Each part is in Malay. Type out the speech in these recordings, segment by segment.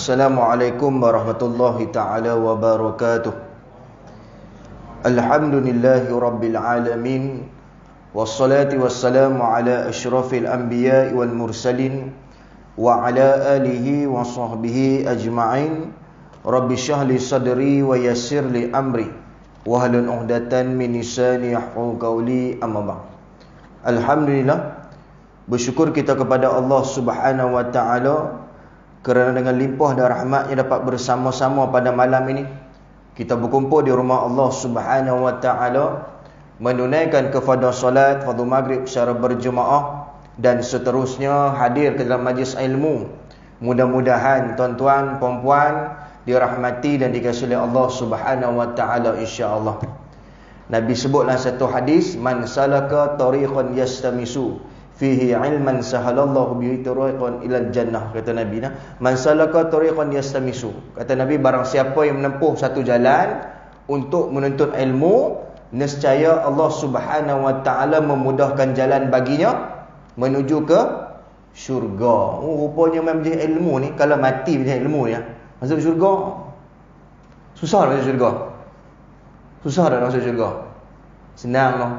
Assalamualaikum warahmatullahi ta'ala wabarakatuh. Alhamdulillahi rabbil alamin. Wassalatu wassalamu ala ashrafil anbiya'i wal mursalin wa ala alihi wa sahbihi ajma'in. Rabbi syrahli sadri wa yassir li amri wahlul 'uqdatan min lisani yafqahu qawli, amma ba'd. Alhamdulillah, bersyukur kita kepada Allah Subhanahu wa taala kerana dengan limpah dan rahmatnya dapat bersama-sama pada malam ini. Kita berkumpul di rumah Allah Subhanahu wa taala menunaikan kepada solat fardu maghrib secara berjemaah dan seterusnya hadir ke dalam majlis ilmu. Mudah-mudahan tuan-tuan puan-puan dirahmati dan dikasihi oleh Allah Subhanahu wa taala, insya-Allah. Nabi sebutlah satu hadis, man salaka tariqan yastamisu fihi ilman sahalallahu bihi tariqan ilal jannah, kata Nabi. Man salaka tariqan yastamisu, kata Nabi, barang siapa yang menempuh satu jalan untuk menuntut ilmu, nescaya Allah Subhanahu wa taala memudahkan jalan baginya menuju ke syurga. Rupanya majlis ilmu ni, kalau mati majlis ilmu ya, masuk syurga. Susah nak masuk syurga? Susah nak masuk syurga? Senang lah.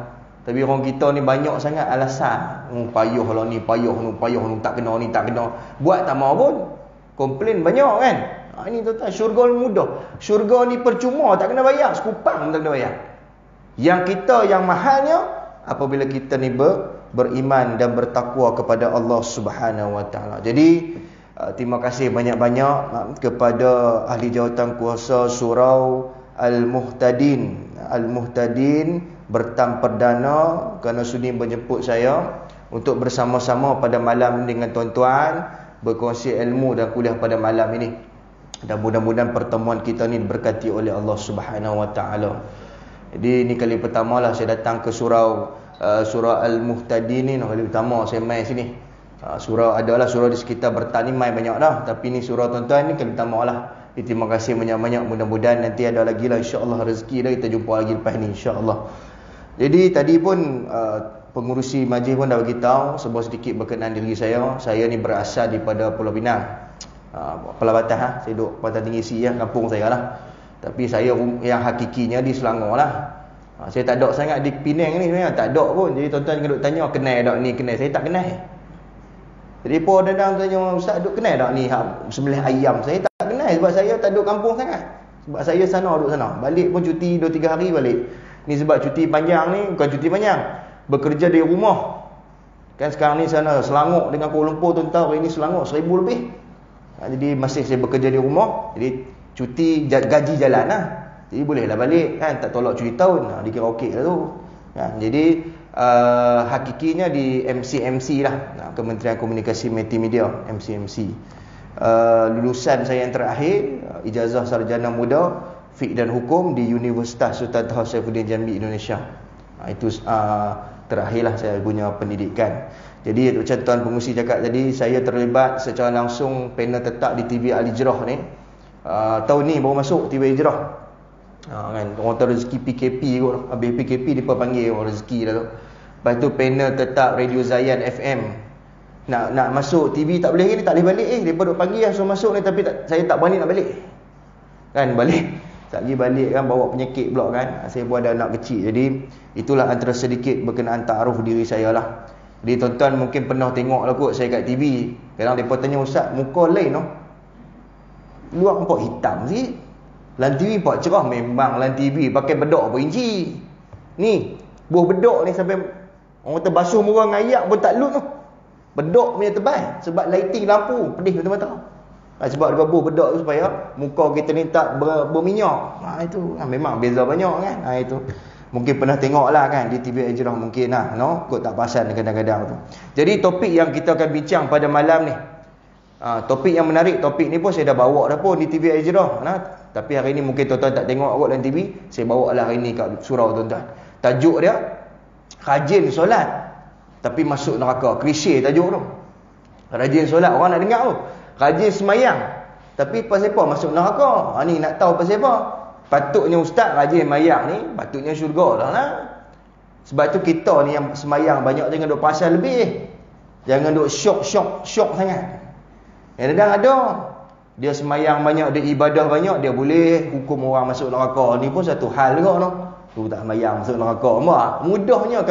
Tapi orang kita ni banyak sangat alasan. Payuh lah ni, payuh ni, tak kena ni, tak kena. Buat tak mau pun. Komplain banyak kan. Ini tuan-tuan, syurga ni mudah. Syurga ni percuma, tak kena bayar. Sekupang tak kena bayar. Yang kita yang mahalnya, apabila kita ni beriman dan bertakwa kepada Allah Subhanahu wa taala. Jadi, terima kasih banyak-banyak kepada ahli jawatan kuasa surau Al-Muhtadin. Al-Muhtadin bertam perdana kerana sudi menjemput saya untuk bersama-sama pada malam ini dengan tuan-tuan berkongsi ilmu dan kuliah pada malam ini. Dan mudah-mudahan pertemuan kita ni diberkati oleh Allah Subhanahu wa taala. Jadi ini kali pertama lah saya datang ke surau Al-Muhtadin ni. Kali pertama saya main sini. Surau adalah surau di sekitar Bertan ni main banyak dah, tapi ni surau tuan-tuan ni kali pertama lah. Terima kasih banyak-banyak. Mudah-mudahan nanti ada lagi lah, insya-Allah rezeki dah kita jumpa lagi lepas ni, insya-Allah. Jadi tadi pun pengurusi majlis pun dah bagi tahu sebuah sedikit berkenaan diri saya. Saya ni berasal daripada Pulau Pinang. Pelabatan saya duduk Pantai Tinggi Si kampung saya lah. Tapi saya yang hakikinya di Selangor lah. Saya tak ada sangat di Penang ni sebenarnya, tak ada pun. Jadi tuan-tuan kena tanya kenal tak ni, kenal. Saya tak kenal. Jadi pun dadang tanya, ustaz duduk kenal tak ni sembelih ayam. Saya tak kenal sebab saya tak duduk kampung sangat. Sebab saya sana duduk sana. Balik pun cuti 2-3 hari balik. Ni sebab cuti panjang ni, bukan cuti panjang, bekerja dari rumah. Kan sekarang ni sana Selangor dengan Kuala Lumpur, tuan-tuan, hari ni Selangor 1000 lebih. Jadi masih saya bekerja di rumah. Jadi cuti gaji jalan lah. Jadi bolehlah balik kan, tak tolak cuti tahun. Dikira okey lah tu. Jadi hakikinya di MCMC lah, Kementerian Komunikasi Multimedia, MCMC. Lulusan saya yang terakhir ijazah sarjana muda Fiqh dan Hukum di Universitas Sultan Toha Saifuddin Jambi, Indonesia. Itu terakhirlah saya punya pendidikan. Jadi macam tuan pengurusi cakap tadi, saya terlibat secara langsung panel tetap di TV Al-Hijrah ni. Tahun ni baru masuk TV Al-Hijrah. Kan orang tahu rezeki PKP kot. Habis PKP dia panggil orang rezeki dah tu. Lepas tu panel tetap Radio Zayan FM. Nak masuk TV tak boleh ni, tak boleh balik depa duk panggil suruh masuk ni, tapi saya tak berani nak balik. Kan balik. Tak pergi balik kan, bawa penyakit pula kan. Saya pun ada anak kecil. Jadi itulah antara sedikit berkenaan ta'aruf diri saya lah. Jadi tuan-tuan mungkin pernah tengok lah kot saya kat TV. Kadang mereka tanya, ustaz muka lain no? Luar nampak hitam sih. Lan TV nampak cerah. Memang lan TV pakai bedok apa inci. Ni buah bedok ni sampai orang kata basuh muka dengan ayak pun tak lut tu. Bedok punya tebal. Sebab lighting lampu pedih mata-mata. Sebab dia buah bedok tu supaya muka kita ni tak berminyak. Itu memang beza banyak kan. Itu mungkin pernah tengok lah kan di TV Al-Hijrah mungkin lah, no? Kot tak pasal kadang-kadang tu. Jadi topik yang kita akan bincang pada malam ni, topik yang menarik. Topik ni pun saya dah bawa dah pun di TV Al-Hijrah. Tapi hari ni mungkin tuan-tuan tak tengok kot dalam TV. Saya bawa lah hari ni kat surau tuan-tuan. Tajuk dia, rajin solat tapi masuk neraka. Klise tajuk tu. Rajin solat, orang nak dengar tu. Rajin semayang tapi pasal apa masuk neraka? Ni nak tahu pasal apa? Patutnya ustaz rajin semayang ni, patutnya syurga dah lah. Sebab tu kita ni yang semayang banyak jangan duk pasal lebih. Jangan duk syok sangat. Kadang-kadang ada Dia semayang banyak, dia ibadah banyak, dia boleh hukum orang masuk neraka. Ni pun satu hal juga no. Tu tak semayang masuk neraka. Mudahnya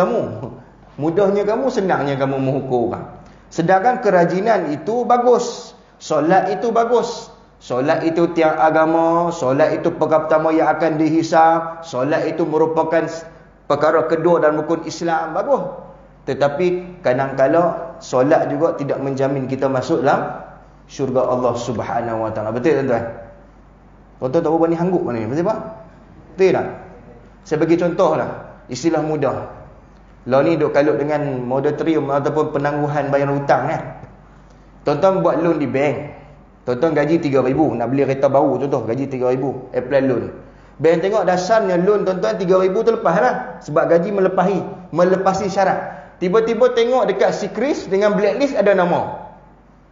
kamu, senangnya kamu menghukum orang. Sedangkan kerajinan itu bagus. Solat itu bagus. Solat itu tiang agama. Solat itu perkara pertama yang akan dihisab. Solat itu merupakan perkara kedua dalam rukun Islam. Bagus. Tetapi kadang-kadang solat juga tidak menjamin kita masuk dalam syurga Allah Subhanahu Wa Taala. Betul tuan-tuan? Tuan-tuan tak berani hanggup mana ni? Betul tak? Betul tak? Saya bagi contoh lah. Istilah mudah. Lah ni duk kalut dengan moratorium ataupun penangguhan bayar hutang kan. Tuan-tuan buat loan di bank. Tuan-tuan gaji 3,000, nak beli kereta baru contoh, gaji 3,000, apply loan. Bank tengok dasarnya loan tuan-tuan 3,000 tu lepas lah. Sebab gaji melepasi syarat. Tiba-tiba tengok dekat Sikris dengan blacklist ada nama.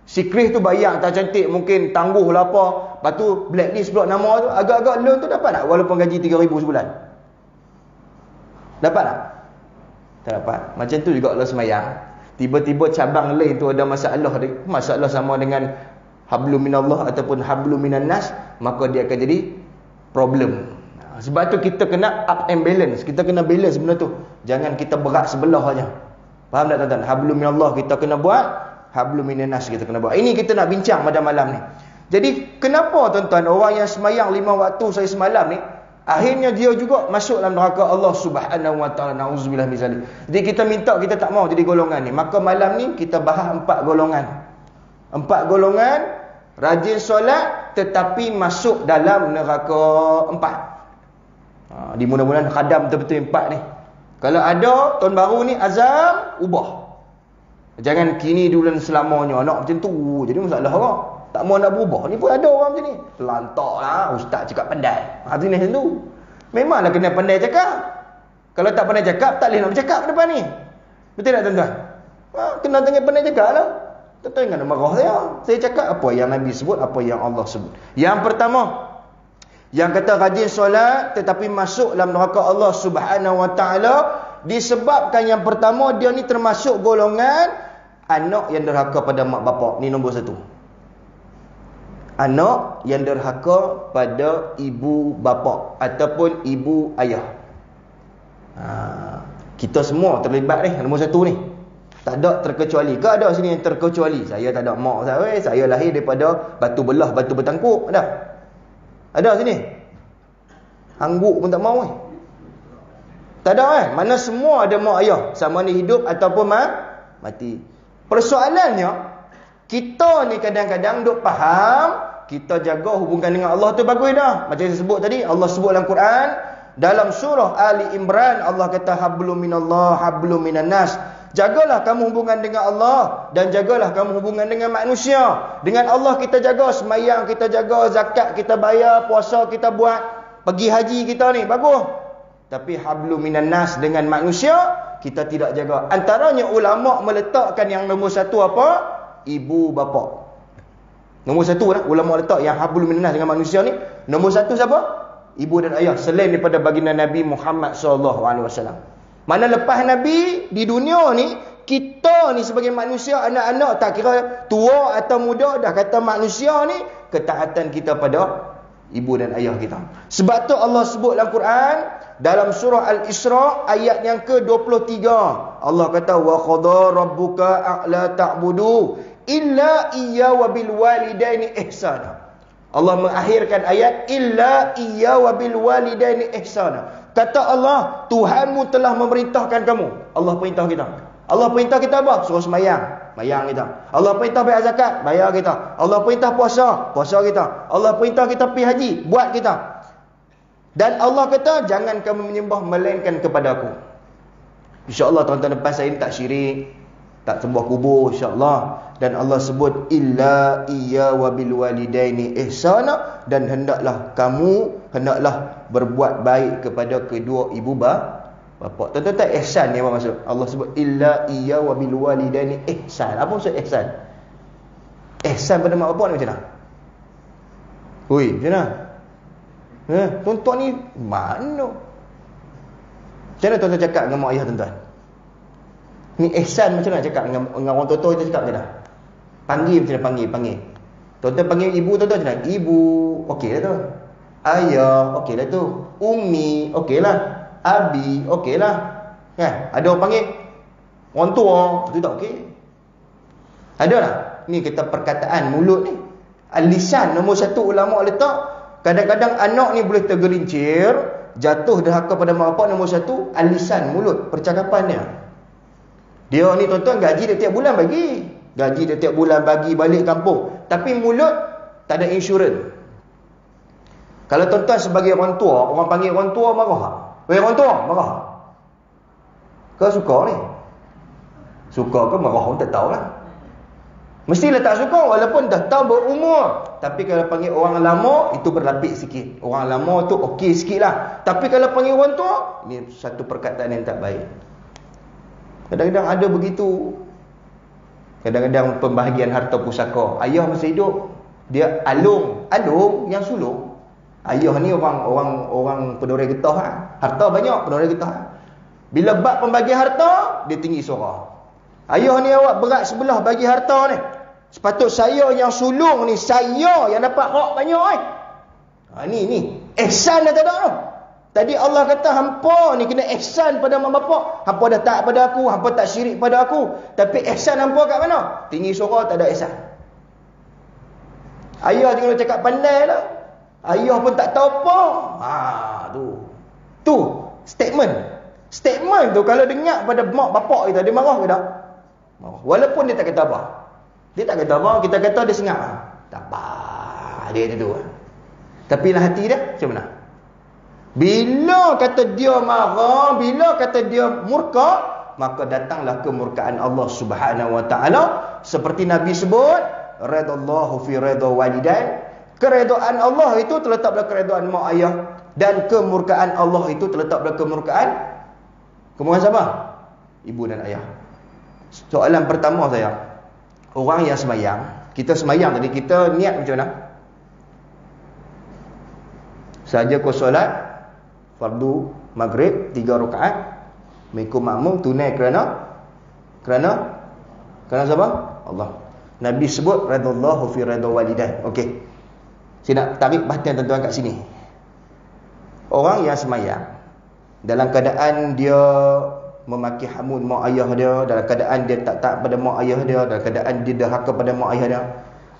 Sikris tu bayar tak cantik, mungkin tangguh lah apa. Lepas tu blacklist pula nama tu. Agak-agak loan tu dapat tak walaupun gaji 3,000 sebulan? Dapat tak? Tak dapat. Macam tu juga Allah semayang. Tiba-tiba cabang lain tu ada masalah sama dengan hablum minallah ataupun hablum minan nas, maka dia akan jadi problem. Sebab tu kita kena up and balance. Kita kena balance benda tu. Jangan kita berat sebelah aja. Faham tak tuan-tuan? Hablum minallah kita kena buat, hablum minan nas kita kena buat. Ini kita nak bincang pada malam ni. Jadi kenapa tuan-tuan orang yang semayang 5 waktu saya semalam ni akhirnya dia juga masuk dalam neraka Allah Subhanahu Wa Taala. Nauzubillah min zalik. Jadi kita minta, kita tak mau jadi golongan ni. Maka malam ni kita bahas 4 golongan. 4 golongan rajin solat tetapi masuk dalam neraka 4. Di mudah-mudahan khadam betul-betul 4 ni. Kalau ada tahun baru ni azam ubah. Jangan kini dulu selamanya nak macam tu. Jadi masalah orang. Tak mau nak berubah. Ni pun ada orang macam ni. Lantak lah. Ustaz cakap pandai. Macam ni macam tu. Memanglah kena pandai cakap. Kalau tak pandai cakap, tak boleh nak bercakap ke depan ni. Betul tak tuan-tuan? Kena tengah pandai cakap lah. Tuan-tuan jangan marah saya. Saya cakap apa yang Nabi sebut, apa yang Allah sebut. Yang pertama, yang kata rajin solat tetapi masuk dalam neraka Allah Subhanahu Wa Taala, disebabkan yang pertama dia ni termasuk golongan anak yang derhaka pada mak bapak. Ni nombor 1. Anak yang derhaka pada ibu bapa ataupun ibu ayah. Kita semua terlibat ni nombor 1 ni. Tak ada terkecuali. Ke ada sini yang terkecuali? Saya tak ada mak saya lahir daripada batu belah, batu bertangkuk. Ada sini? Hangguk pun tak mau Tak ada Mana semua ada mak ayah, sama ni hidup ataupun mati. Persoalannya, kita ni kadang-kadang duk faham kita jaga hubungan dengan Allah tu bagus dah. Macam saya sebut tadi, Allah sebut dalam Quran, dalam surah Ali Imran, Allah kata hablum minallah, hablum minan nas. Jagalah kamu hubungan dengan Allah dan jagalah kamu hubungan dengan manusia. Dengan Allah kita jaga, semayang kita jaga, zakat kita bayar, puasa kita buat, pergi haji kita ni bagus. Tapi hablum minan nas dengan manusia kita tidak jaga. Antaranya ulama meletakkan yang nombor 1 apa? Ibu bapa. Nombor 1 lah ulama letak yang hablum minan nas dengan manusia ni. Nombor 1 siapa? Ibu dan ayah, selain daripada baginda Nabi Muhammad SAW. Mana lepas Nabi di dunia ni, kita ni sebagai manusia, anak-anak, tak kira tua atau muda, dah kata manusia ni, ketaatan kita pada ibu dan ayah kita. Sebab tu Allah sebut dalam Quran, dalam surah Al-Isra ayat yang ke-23, Allah kata wa qada rabbuka a'la ta'budu illa iyya wa bil walidaini ihsana. Allah mengakhirkan ayat illa iyya wa bil walidaini ihsana. Kata Allah, Tuhanmu telah memerintahkan kamu. Allah perintah kita. Allah perintah kita apa? Suruh semayang, mayang kita. Allah perintah bayar zakat, bayar kita. Allah perintah puasa, puasa kita. Allah perintah kita pergi haji, buat kita. Dan Allah kata, jangan kamu menyembah melainkan kepada aku. InsyaAllah tuan-tuan depan saya ni tak syirik, tak sembah kubur, insyaAllah. Dan Allah sebut illa iyya wa bil walidaini ihsana, dan hendaklah berbuat baik kepada kedua ibu bapa. Tuan-tuan tak ihsan ni apa maksud? Allah sebut illa iyya wa bil walidaini ihsan. Apa maksud ihsan? Ihsan pada mak bapak ni macam mana? Oi, macam mana? Tuan-tuan ni mana? Macam mana tuan-tuan cakap dengan mak ayah tuan-tuan? Ni ihsan macam mana cakap dengan orang tua-tua kita cakap macam mana? Panggil macam mana panggil? Tuan-tuan panggil ibu, tuan-tuan cakap, ibu, okey lah tu. Ayah, okey lah tu. Umi, okey lah. Abi, okey lah. Kan? Ada orang panggil orang tua, itu tak okey. Ada tak? Ni kita perkataan mulut ni. Al-lisan nombor satu ulama letak. Kadang-kadang anak ni boleh tergelincir, jatuh derhaka pada mak bapak. Nombor satu, al-lisan, mulut, percakapan dia ni tuan-tuan gaji dia tiap bulan bagi. Gaji dia tiap bulan bagi balik kampung. Tapi mulut tak ada insurans. Kalau tuan-tuan sebagai orang tua, orang panggil orang tua marah. Orang tua marah. Kau suka ni? Suka ke marah pun tak tahulah. Mestilah tak suka walaupun dah tahu berumur. Tapi kalau panggil orang lama, itu berlapis sikit. Orang lama tu okey sikit lah. Tapi kalau panggil orang tua, ni satu perkataan yang tak baik. Kadang-kadang ada begitu. Kadang-kadang pembahagian harta pusaka. Ayah masih hidup, dia alung yang sulung. Ayah ni orang penoreh getah lah. Harta banyak, penoreh getah. Bila bab pembagian harta, dia tinggi suara. Ayah ni awak berat sebelah bagi harta ni. Sepatut saya yang sulung ni, saya yang dapat hak banyak ni. Ihsan dah tak ada tu. Tadi Allah kata hampa ni kena ihsan pada mak bapak. Hampa dah taat pada aku, hampa tak syirik pada aku. Tapi ihsan hampa kat mana? Tinggi suara tak ada ihsan. Ayah tengok cakap pandai lah. Ayah pun tak tahu apa. Tu statement. Statement tu kalau dengar pada mak bapak kita, dia marah ke tak? Marah. Walaupun dia tak kata apa. Dia tak kata apa, kita kata dia sengak. Tak apa. Dia tu. Tapi lah hati dia macam mana? Bila kata dia marah, bila kata dia murka, maka datanglah kemurkaan Allah Subhanahu wa taala. Seperti Nabi sebut, radallahu fi ridha walidain. Keredaan Allah itu terletak pada keredaan mak ayah, dan kemurkaan Allah itu terletak pada kemurkaan siapa? Ibu dan ayah. Soalan pertama saya, orang yang semayang, kita semayang tadi, kita niat macam mana? Saja kau solat fardu maghrib 3 rakaat mengikut makmum tunai kerana siapa? Allah. Nabi sebut radallahu fi ridha walidain. Okey. Saya nak tarik perhatian tuan-tuan kat sini. Orang yang semayang dalam keadaan dia memaki hamud mak ayah dia, dalam keadaan dia tak taat pada mak ayah dia, dalam keadaan dia derhaka pada mak ayah dia,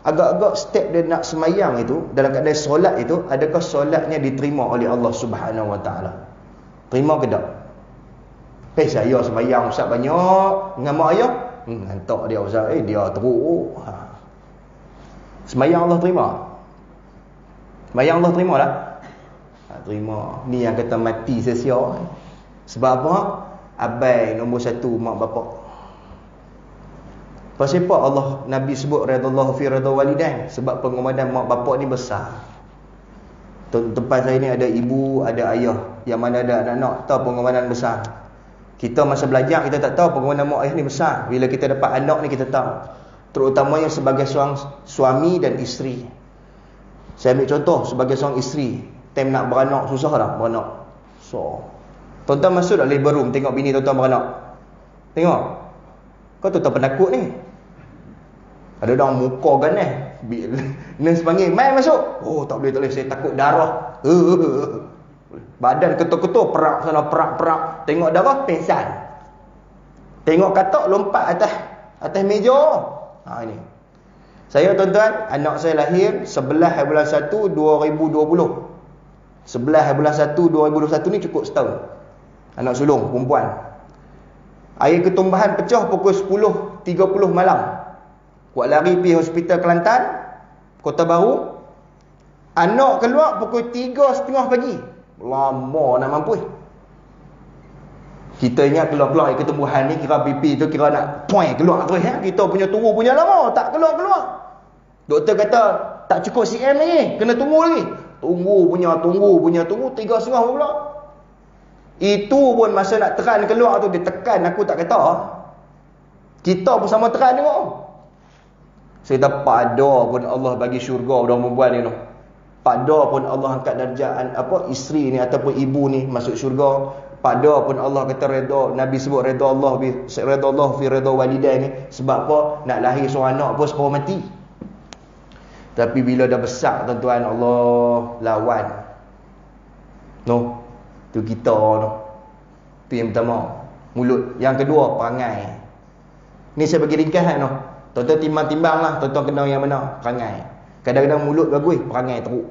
agak-agak step dia nak semayang itu, dalam keadaan solat itu, adakah solatnya diterima oleh Allah Subhanahu wa taala? Terima ke tak? Saya semayang ustaz banyak dengan mak ayah, hantar dia ustaz, dia teruk. Semayang Allah terima? Semayang Allah terima tak? Terima. Ni yang kata mati sia-sia. Sebab apa? Abai nombor satu mak bapak. Pasal apa Allah Nabi sebut radallahu fi ridha walidain? Sebab pengorbanan mak bapak ni besar. Tempat saya ni ada ibu, ada ayah, yang mana ada anak-anak, tahu pengorbanan besar. Kita masa belajar kita tak tahu pengorbanan mak ayah ni besar. Bila kita dapat anak ni kita tahu. Terutamanya sebagai seorang suami dan isteri. Saya ambil contoh sebagai seorang isteri, time nak beranak susah tak beranak? So, tuan-tuan masuk tak labor room tengok bini tuan-tuan beranak? Tengok. Kau tuan-tuan penakut ni. Ada orang muka ganas. Nurse panggil, "Mai masuk." Oh, tak boleh, saya takut darah. Badan ketul-ketul, perak sana, perak. Tengok darah, pingsan. Tengok katak lompat atas meja. Ini. Saya tuan-tuan, anak saya lahir 11 bulan 1 2020. 11 bulan 1 2021 ni cukup setahun. Anak sulung perempuan. Air ketumbahan pecah pukul 10.30 malam. Kuat lari pergi hospital Kelantan, Kota Baru. Anak keluar pukul 3.30 pagi. Lama nak mampu. Kita ingat keluar-keluar air ketumbuhan ni, kira pipi tu kira nak point keluar terus ya. Kita punya tunggu punya lama, tak keluar-keluar. Doktor kata tak cukup cm lagi, kena tunggu lagi. Tunggu 3.30 pula. Itu pun masa nak teran keluar tu dia tekan aku tak kata. Kita pun sama teran tengok. Saya kata pada pun Allah bagi syurga pada perempuan ni tu. Pada pun Allah angkat darjat isteri ni ataupun ibu ni masuk syurga. Pada pun Allah kata redha, Nabi sebut redha Allah fi redha walidain ni. Sebab apa? Nak lahir seorang anak pun separuh mati. Tapi bila dah besar tuan-tuan, Allah lawan. No, tu kita no. Tu yang pertama, mulut. Yang kedua, perangai. Ni saya bagi ringkas no. Tuan-tuan timbang-timbang lah, tuan-tuan kena yang mana? Perangai. Kadang-kadang mulut bagus, perangai teruk.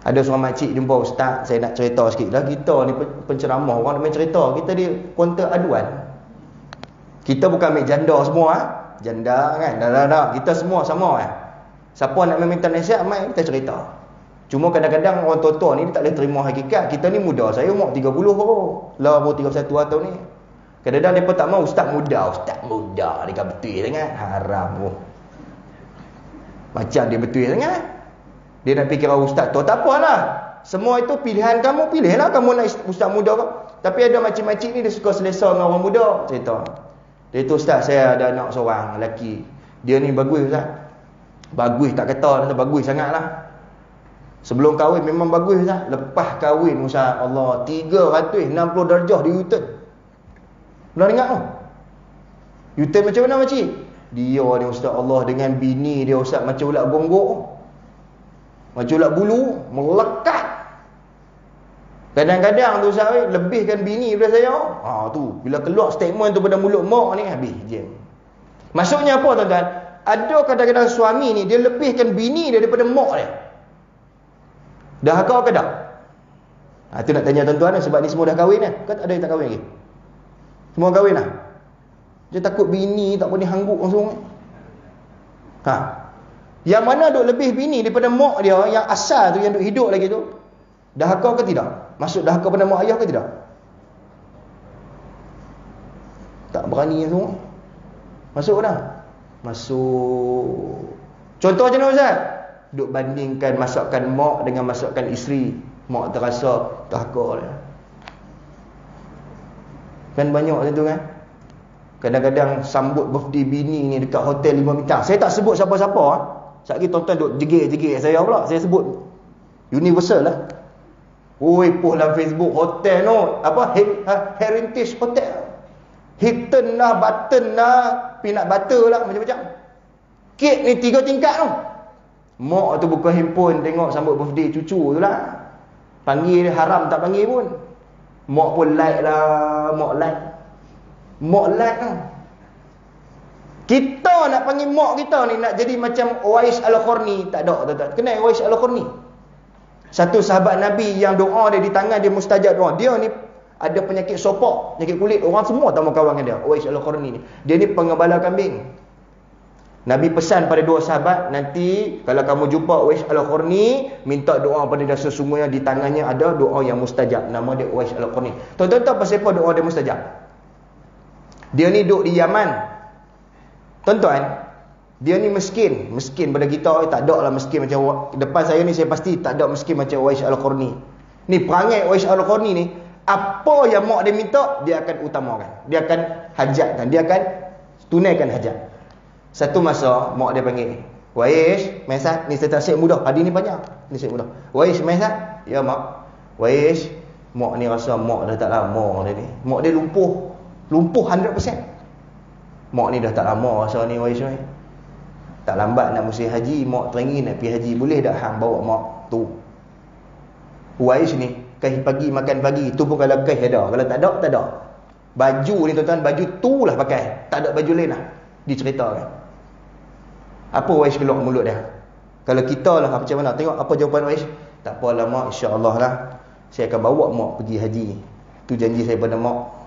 Ada seorang makcik jumpa ustaz, saya nak cerita sikit lah. Kita ni penceramah, orang nak main cerita, kita di konter aduan. Kita bukan ambil janda semua janda kan, dah. Kita semua sama Siapa nak minta nasihat, mai kita cerita. Cuma kadang-kadang orang tua-tua ni tak boleh terima hakikat. Kita ni muda, saya umur 30 baru. Lah umur 31 tahun ni. Kadang-kadang mereka tak mau ustaz muda, dia kan betul sangat. Haram pun. Macam dia betul sangat. Dia nak fikir ustaz tu, tak apalah. Semua itu pilihan kamu, pilihlah kamu nak ustaz muda ke. Tapi ada makcik-makcik ni dia suka selesa dengan orang muda, cerita. Dia tu, ustaz saya ada anak seorang lelaki. Dia ni bagus ustaz. Bagus tak kata, bagus sangatlah. Sebelum kahwin memang bagus ustaz. Lepas kahwin ustaz, Allah 360 darjah di U-turn. Pernah dengar tu? U-turn macam mana makcik? Dia ni ustaz, Allah dengan bini dia ustaz macam ulat gonggok. Macam ulat bulu, melekat. Kadang-kadang tu ustaz lebihkan bini daripada saya. Tu bila keluar statement tu pada mulut mak ni, habis jam. Maksudnya apa tuan-tuan? Ada kadang-kadang suami ni dia lebihkan bini dia daripada mak dia. Dah kau ke tak? Tu nak tanya tuan-tuan sebab ni semua dah kahwin kan? Ada yang tak kahwin lagi? Semua kahwin lah. Dia takut bini tak boleh hangguk langsung. Yang mana duk lebih bini daripada mak dia, yang asal tu, yang duk hidup lagi tu, dahaka ke tidak? Maksud dahaka pada mak ayah ke tidak? Tak berani langsung. Masuk dah? Masuk. Contoh macam mana ustaz? Duk bandingkan masakan mak dengan masakan isteri. Mak terasa dahaka dia. Kan banyak macam tu kan? Kadang-kadang sambut birthday bini ni dekat hotel 5 bintang. Saya tak sebut siapa-siapa. Sekejap lagi tuan-tuan duk jegik-jegik saya pula. Saya sebut Universal lah. Post dalam Facebook hotel no. Heritage Hotel. Hilton lah, Button lah, Peanut Butter lah, macam-macam. Kek ni 3 tingkat tu. Mak tu buka handphone tengok sambut birthday cucu tu lah. Panggil dia, haram tak panggil pun. Mak pun like lah. Mak like lah. Kita nak panggil mak kita ni nak jadi macam Uwais Al-Qarni. Tak ada, tak. Kenal Uwais Al-Qarni? Satu sahabat Nabi yang doa dia di tangan dia mustajab doa. Dia ni ada penyakit sopak, penyakit kulit. Orang semua tak mau kawan dengan dia. Uwais Al-Qarni ni. Dia ni pengembala kambing. Nabi pesan pada 2 sahabat, nanti kalau kamu jumpa Uwais Al-Qarni, minta doa pada dia, sesungguhnya di tangannya ada doa yang mustajab. Nama dia Uwais Al-Qarni. Tuan-tuan tahu pasal apa doa dia mustajab? Dia ni duduk di Yaman. Tuan-tuan, dia ni miskin pada kita. Tak ada lah miskin macam depan saya ni, saya pasti tak ada miskin macam Uwais Al-Qarni. Ni perangai Uwais Al-Qarni ni, apa yang mak dia minta, dia akan utamakan. Dia akan hajatkan, dia akan tunaikan hajat. Satu masa mak dia panggil, Uwais, mesat ni saya tak siap mudah. Hadi ni banyak, ni siap mudah. Uwais, mesat? Ya mak. Uwais, mak ni rasa mak dah tak lama dia ni. Mak dia lumpuh 100%. Mak ni dah tak lama rasa ni Uwais ni. Tak lambat nak musim haji, mak teringin nak pergi haji. Boleh tak hang bawa mak tu? Uwais ni kai pagi makan pagi, tu pun kalau kai ada. Kalau tak ada, tak ada. Baju ni tuan-tuan, baju tu lah pakai. Tak ada baju lain lah. Diceritakan. Apa Uwais keluar mulut dia? Kalau kita lah macam mana? Tengok apa jawapan Uwais. Tak apalah mak, insya-Allah lah. Saya akan bawa mak pergi haji. Tu janji saya pada mak.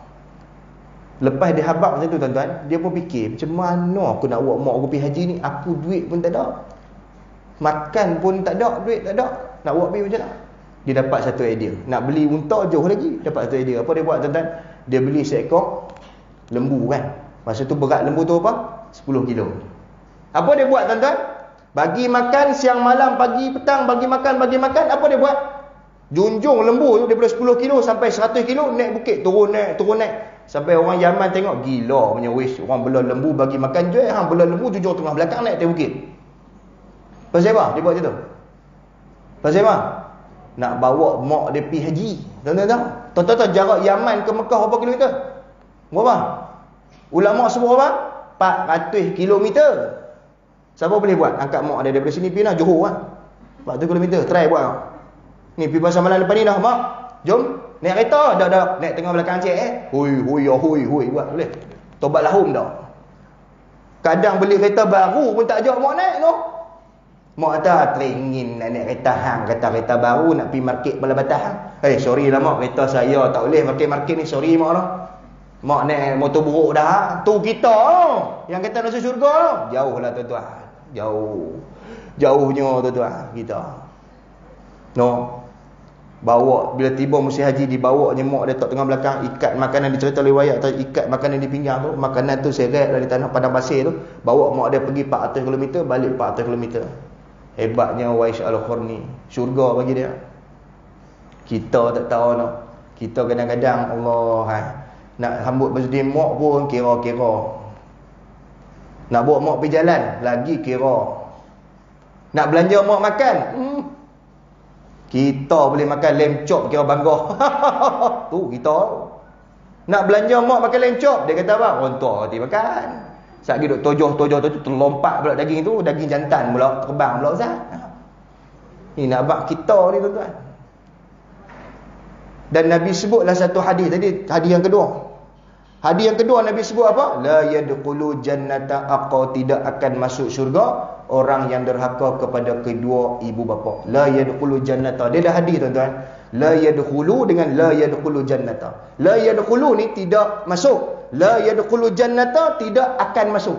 Lepas dia habaq macam tu tuan-tuan, dia pun fikir, macam mana aku nak bawa mak aku pergi haji ni? Aku duit pun tak ada. Makan pun tak ada, duit tak ada. Nak bawa pergi macam mana? Dia dapat satu idea. Nak beli unta jauh lagi. Dapat satu idea. Apa dia buat tuan-tuan? Dia beli seekor lembu kan. Masa tu berat lembu tu apa? 10 kilo. Apa dia buat tuan-tuan? Bagi makan siang malam, pagi petang, bagi makan. Apa dia buat? Junjung lembu tu daripada 10 kilo sampai 100 kilo, naik bukit, turun naik. Sampai orang Yaman tengok, gila punya Uwais. Orang bela lembu bagi makan je, hang bela lembu junjung tengah belakang naik atas bukit. Pasal apa dia buat macam tu? Pasal apa? Nak bawa mak dia pergi haji. Tuan-tuan tahu jarak Yaman ke Mekah berapa kilometer? Berapa? Ulama sebut berapa? 400 kilometer. Siapa boleh buat? Angkat mak dia daripada sini pergi lah Johor kan. 40 km. Try buat lah. Ni pergi pasar malam depan ni dah. Mak, jom. Naik kereta. Dah. Naik tengah belakang cik Hui. Buat boleh. Tobat lahum dah. Kadang beli kereta baru pun tak ajak mak naik tu. Mak kata, teringin nak naik kereta hang. Kata kereta baru nak pergi market Bala Batah hang. Sorry lah mak. Kereta saya tak boleh market ni. Sorry mak lah. Mak naik motor buruk dah. Tu kita yang kata masuk syurga tu. Jauh lah tuan-tuan. Jauhnya tuan-tuan kita. No. Bawa bila tiba musim haji dibawa nyemak dia tak tengah belakang, ikat makanan, dicerita riwayat tu, ikat makanan di pinggang tu, makanan tu seret dari tanah padang pasir tu, bawa mak dia pergi 400 km, balik 400 km. Hebatnya Wais Al-Qarni. Syurga bagi dia. Kita tak tahu no. Kita kadang-kadang Allah nak sambut birthday mak pun kira-kira. Nak bawa mak pergi jalan lagi kira. Nak belanja mak makan, kita boleh makan lem chop kira bangga. Tu kita. Nak belanja mak makan lem chop, dia kata apa? Rontok hati makan. Sat lagi duk tojoh terlompat pula daging tu, daging jantan pula terbang pula Ustaz. Ni nak bak kita ni tuan-tuan. Dan Nabi sebutlah satu hadis tadi, hadis yang kedua. Hadis yang kedua Nabi sebut apa? La yadkhulu jannata aqa, tidak akan masuk syurga orang yang derhaka kepada kedua ibu bapa. La yadkhulu jannata. Dia dah hadis tuan-tuan. La yadkhulu dengan la yadkhulu jannata. La yadkhulu ni tidak masuk. La yadkhulu jannata tidak akan masuk.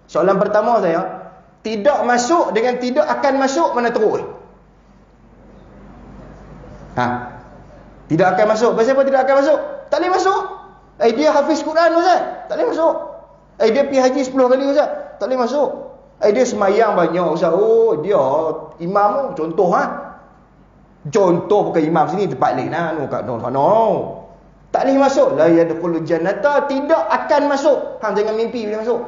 Soalan pertama saya, tidak masuk dengan tidak akan masuk mana teruk? Tidak akan masuk. Pasal apa tidak akan masuk? Tak boleh masuk. Dia hafiz Quran Ustaz, tak boleh masuk. Dia pergi haji 10 kali Ustaz, tak boleh masuk. Dia semayang banyak Ustaz. Dia imam contoh Contoh bukan imam sini tempat lain no. Tak boleh masuk. La yadkhulul jannata, tidak akan masuk. Hang jangan mimpi boleh masuk.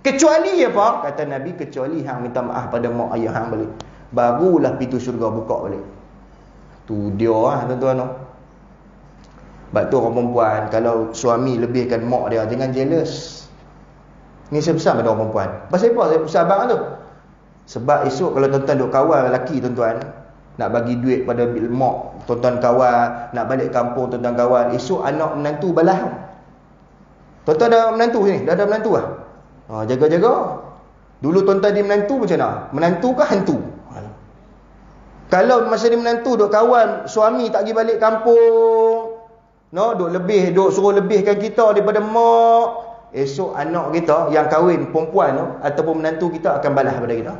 Kecuali apa? Kata Nabi, kecuali hang minta maaf pada mak ayah hang balik. Barulah pintu syurga buka balik. Tu dia tuan-tuan. Sebab tu orang perempuan, kalau suami lebihkan mak dia, jangan jealous. Ni saya pesan pada orang perempuan. Pasal apa saya pesan abang tu? Sebab esok kalau tuan-tuan duk kawal lelaki tuan-tuan, nak bagi duit pada mak tuan-tuan kawal, nak balik kampung tuan-tuan kawal, esok anak menantu balas. Tuan-tuan ada menantu sini? Dah ada menantu lah? Jaga-jaga. Dulu tuan-tuan dia menantu macam mana? Menantu ke hantu? Kalau masa dia menantu duk kawal, suami tak pergi balik kampung, duk suruh lebihkan kita daripada mak, esok anak kita yang kahwin perempuan tu ataupun menantu kita akan balas pada kita.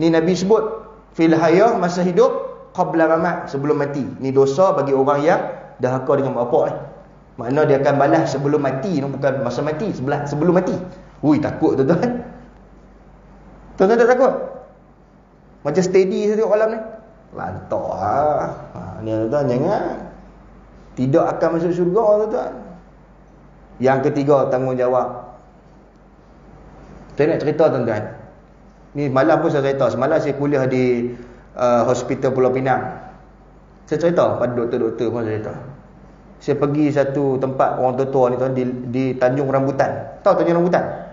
Ni Nabi sebut fil hayah, masa hidup, qabla mamat, sebelum mati. Ni dosa bagi orang yang dahaka dengan mak bapak ni. Makna dia akan balas sebelum mati, bukan masa mati, sebelum mati. Ui, takut tuan-tuan. Tuan-tuan tak takut? Macam steady saya tengok malam ni. Lantak ni tuan-tuan, jangan. Tidak akan masuk syurga tuan-tuan. Yang ketiga, tanggungjawab. Saya nak cerita tuan-tuan. Ni malam pun saya cerita. Semalam saya kuliah di Hospital Pulau Pinang. Saya cerita pada doktor-doktor pun saya cerita. Saya pergi satu tempat orang tua-tua ni tuan, di Tanjung Rambutan. Tahu Tanjung Rambutan?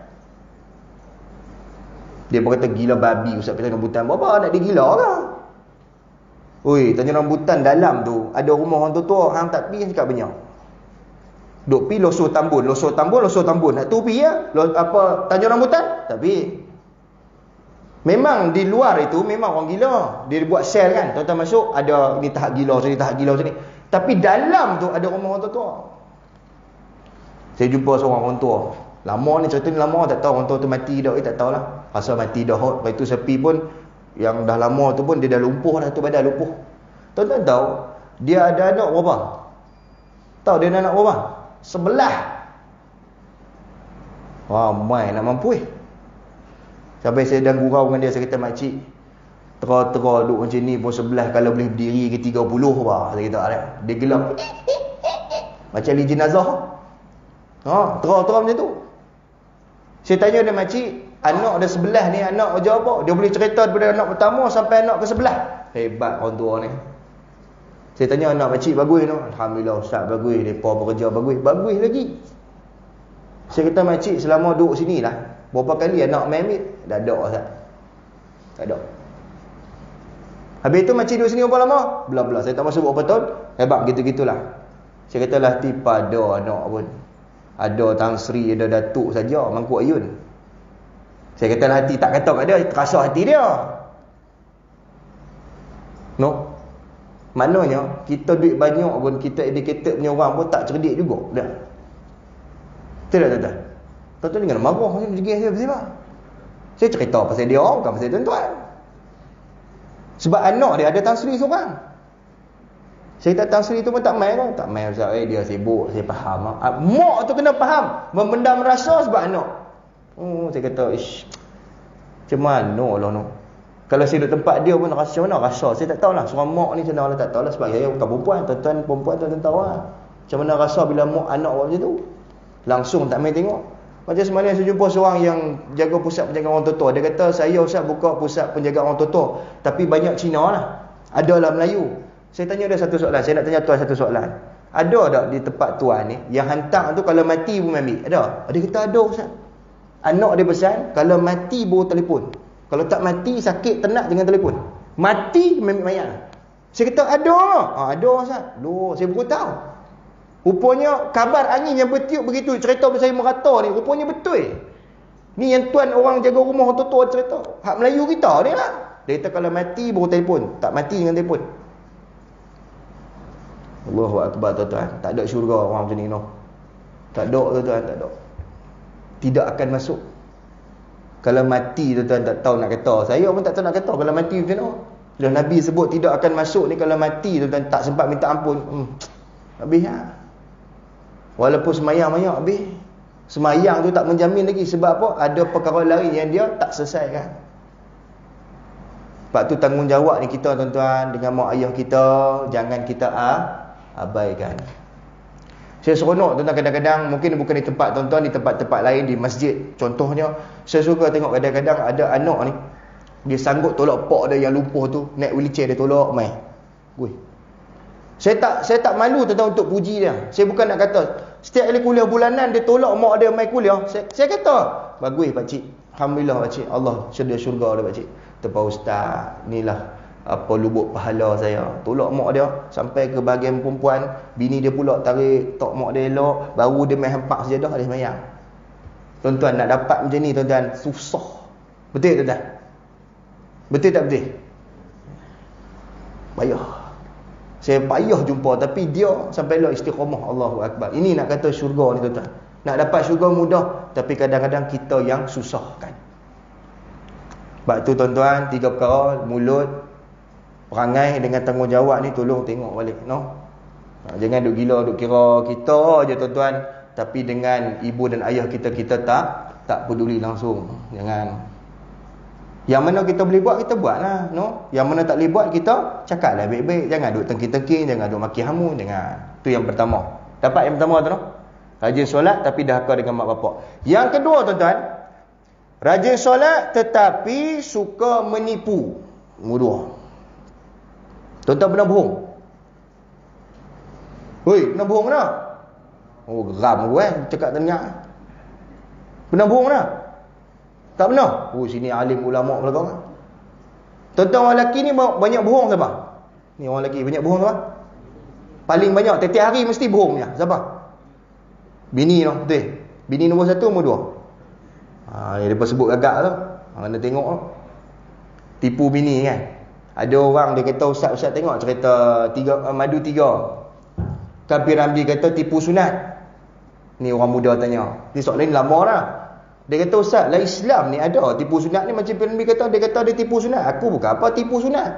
Dia berkata gila babi Ustaz Tanjung Rambutan. Berapa nak digila ke? Oi, Tanjung Rambutan dalam tu ada rumah orang tua-tua, hang tak pi cakap banyak. Duk pi Losor Tambun. Nak tu pi ya? Tanjung Rambutan? Tapi memang di luar itu memang orang gila. Dia buat sel kan. Tuan-tuan masuk ada ni tahap gila sini, tahap gila sini. Tapi dalam tu ada rumah orang tua-tua. Saya jumpa seorang orang tua. Lama ni cerita ni lama, tak tahu orang tua tu mati dah, tak tahulah. Asal mati dah. Lepas tu sepi pun yang dah lama tu pun dia dah lumpuh dah tu, badan lumpuh. Tuan-tuan tahu dia ada anak berapa? Tahu dia ada anak berapa? 11. Ramai nak mampu Sampai saya dah gurau dengan dia, saya kata makcik, tera-tera duduk macam ni pun 11 kalau boleh berdiri ke 30 bah. Saya kata dia gelap. Macam ahli jenazah. Tera-tera macam tu. Saya tanya dia, makcik, anak ada 11 ni, anak macam apa? Dia boleh cerita daripada anak pertama sampai anak ke 11. Hebat orang tua ni. Saya tanya anak makcik bagus no? Alhamdulillah Ustaz bagus, mereka bekerja bagus. Bagus lagi. Saya kata makcik selama duduk sini lah, berapa kali anak main ambil? Dah ada Ustaz. Tak ada. Habis tu makcik duduk sini berapa lama? Belah-belah. Saya tak masuk berapa tahun. Hebat gitu-gitulah. Saya kata lah pada anak pun. Ada Tan Sri, ada Datuk saja, Mangkuk Ayun. Saya kata lah hati, tak kata kat dia, terasa hati dia. No. Maknanya, kita duit banyak pun, kita educated punya orang pun tak cerdik juga. Dah. Betul tak, tuan-tuan? Tuan-tuan dengan marah, macam jegih saya, bersama. Saya cerita pasal dia, bukan pasal tuan-tuan. Sebab anak dia ada Tan Sri seorang. Saya kata Tan Sri tu pun tak main kan? Tak main pasal dia sibuk, saya faham. Mak tu kena faham, memendam rasa sebab anak. Oh, saya kata, ish, macam mana lah no. Kalau saya duduk tempat dia pun rasa macam mana rasa. Saya tak tahulah, seorang mak ni macam mana tak tahulah. Sebab saya bukan perempuan, tuan-tuan perempuan tuan-tuan tahu lah. Macam mana rasa bila mak anak buat macam tu. Langsung tak main tengok. Macam semalam saya jumpa seorang yang jaga pusat penjaga orang tua-tua. Dia kata, saya Ustaz buka pusat penjaga orang tua-tua, tapi banyak Cina lah, adalah Melayu. Saya tanya dia satu soalan. Saya nak tanya tuan satu soalan. Ada tak di tempat tuan ni yang hantar tu kalau mati pun ambil? Ada? Dia kata ada Ustaz. Anak dia pesan, kalau mati baru telefon. Kalau tak mati, sakit, tenat, jangan telefon. Mati, ambil mayat. Saya kata ada. Ada Ustaz. Loh, saya baru tahu. Rupanya kabar angin yang bertiup begitu, cerita pasal saya merata ni, rupanya betul. Ni yang tuan orang jaga rumah orang tua cerita. Hak Melayu kita ni lah. Dia kata kalau mati baru telefon, tak mati dengan telefon. Allahu Akbar tuan-tuan. Tak ada syurga orang macam ni no. Tak ada tuan-tuan, tak ada. Tidak akan masuk. Kalau mati tuan-tuan tak tahu nak kata. Saya pun tak tahu nak kata kalau mati macam mana. Bila Nabi sebut tidak akan masuk ni, kalau mati tuan-tuan tak sempat minta ampun. Habis lah. Walaupun semayang-mayang habis. Semayang tu tak menjamin lagi. Sebab apa? Ada perkara lain yang dia tak selesaikan. Sebab tu tanggungjawab ni kita tuan-tuan dengan mak ayah kita, jangan kita abaikan. Saya seronok tuan-tuan kadang-kadang, mungkin bukan di tempat tuan-tuan, di tempat-tempat lain, di masjid contohnya, saya suka tengok kadang-kadang ada anak ni, dia sanggup tolak pak dia yang lumpuh tu, naik wheelchair dia tolak mai. Saya tak malu tuan-tuan untuk puji dia. Saya bukan nak kata setiap kali kuliah bulanan dia tolak mak dia mai kuliah. Saya kata, bagus pak cik. Alhamdulillah pak cik. Allah sedia syurga dia pak cik. Terpa ustaz, inilah apa lubuk pahala saya. Tolak mak dia sampai ke bahagian perempuan, bini dia pula tarik tok mak dia elok, baru dia main hampak sejadah dia sembahyang. Tuan-tuan nak dapat macam ni tuan-tuan susah. Betul tuan-tuan? Betul tak betul? Payah. Saya payah jumpa, tapi dia sampai lah istiqamah. Allahu Akbar. Ini nak kata syurga ni tuan-tuan. Nak dapat syurga mudah, tapi kadang-kadang kita yang susahkan. Sebab tu tuan-tuan, 3 perkara, mulut, perangai dengan tanggungjawab ni tolong tengok balik, no? Jangan duk gila, duk kira kita je tuan-tuan, tapi dengan ibu dan ayah kita tak peduli langsung. Jangan. Yang mana kita boleh buat, kita buatlah, no? Yang mana tak boleh buat, kita cakaplah baik-baik. Jangan duk tengking-tengking, jangan duk maki hamu, jangan. Tu yang pertama. Dapat yang pertama tu, no? Rajin solat tapi dahaka dengan mak bapak. Yang kedua tuan-tuan, rajin solat tetapi suka menipu. Nombor 2. Tuan-tuan pernah bohong? Hoi, pernah bohong tak? Oh, geram gue cakap tanya. Pernah bohong tak? Tak pernah? Oh, sini alim ulama belakang. Tuan-tuan orang lelaki ni banyak bohong siapa? Ni orang lelaki banyak bohong siapa? Paling banyak, setiap hari mesti bohong punya. Siapa? Bini tu, betul. Bini nombor 1, nombor 2. Dia lepas sebut gagak tu. Kena tengok tu. Tipu bini kan. Ada orang dia kata, ustaz tengok cerita madu 3. Kapir Ramli kata tipu sunat. Ni orang muda tanya. Ni soalan ni lama dah. Dia kata, ustaz lah Islam ni ada tipu sunat ni. Macam Kapir Ramli kata, dia kata dia tipu sunat. Aku bukan apa tipu sunat.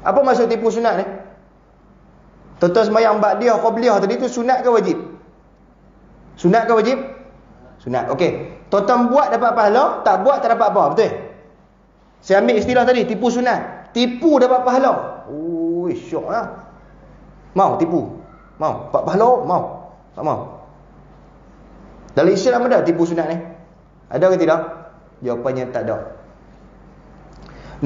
Apa maksud tipu sunat ni? Tuan-tuan sembahyang ba'diyah qabliyah tadi tu sunat ke wajib? Sunat ke wajib? Sunat. Okey. Tuan-tuan buat dapat pahala, tak buat tak dapat apa, betul? Saya ambil istilah tadi, tipu sunat. Tipu dapat pahala. Ui, syok lah. Mau tipu? Mau? Dapat pahala? Mau? Tak mau? Dalam Islam ada tipu sunat ni? Ada ke tidak? Jawapannya tak ada.